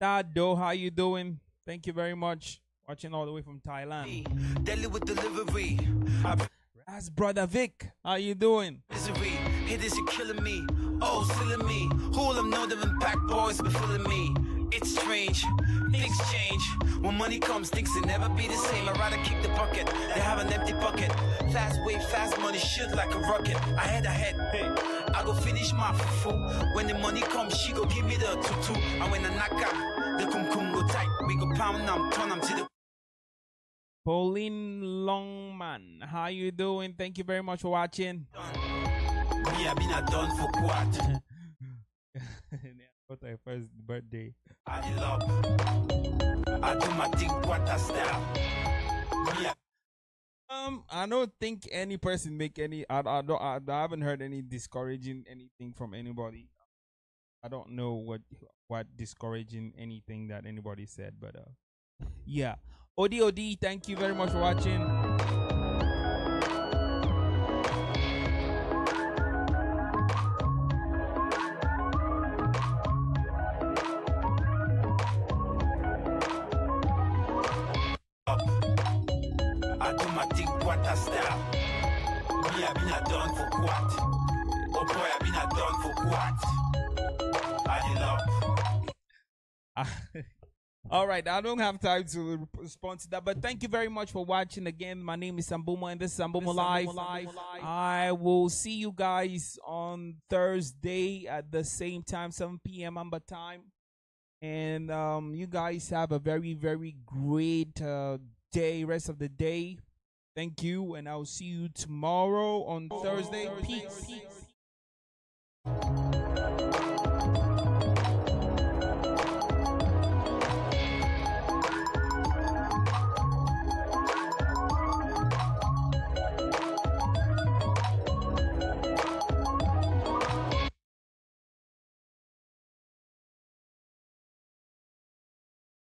Tado, how you doing? Thank you very much. Watching all the way from Thailand. Delhi with delivery. As brother Vic, how you doing? Misery, haters are killing me. Oh, silly me. Who them know them impact boys be feeling me. It's strange, things change. When money comes, things will never be the same. I'd rather kick the bucket, they have an empty bucket. Fast way, fast money, shoot like a rocket. Ahead, hey, I go finish my fufu. When the money comes, she go give me the tutu. And when I knock out, the kum go tight. We go pound them, turn them to the Pauline Longman, how you doing? Thank you very much for watching. Me, I been a done for what? What's my first birthday? I love. I do my thing what I style. I don't think any person make any. I haven't heard any discouraging anything from anybody. I don't know what discouraging anything that anybody said, but yeah. OD, thank you very much for watching. I do my thing what I style. Me, I been a done for what? Oh boy, I been a done for what? I love. All right, I don't have time to respond to that, but thank you very much for watching. Again, my name is Ambomum, and this is Ambomum Live. I will see you guys on Thursday at the same time, 7 p.m. Amber time. And you guys have a very, very great day, rest of the day. Thank you, and I'll see you tomorrow on Thursday. Peace.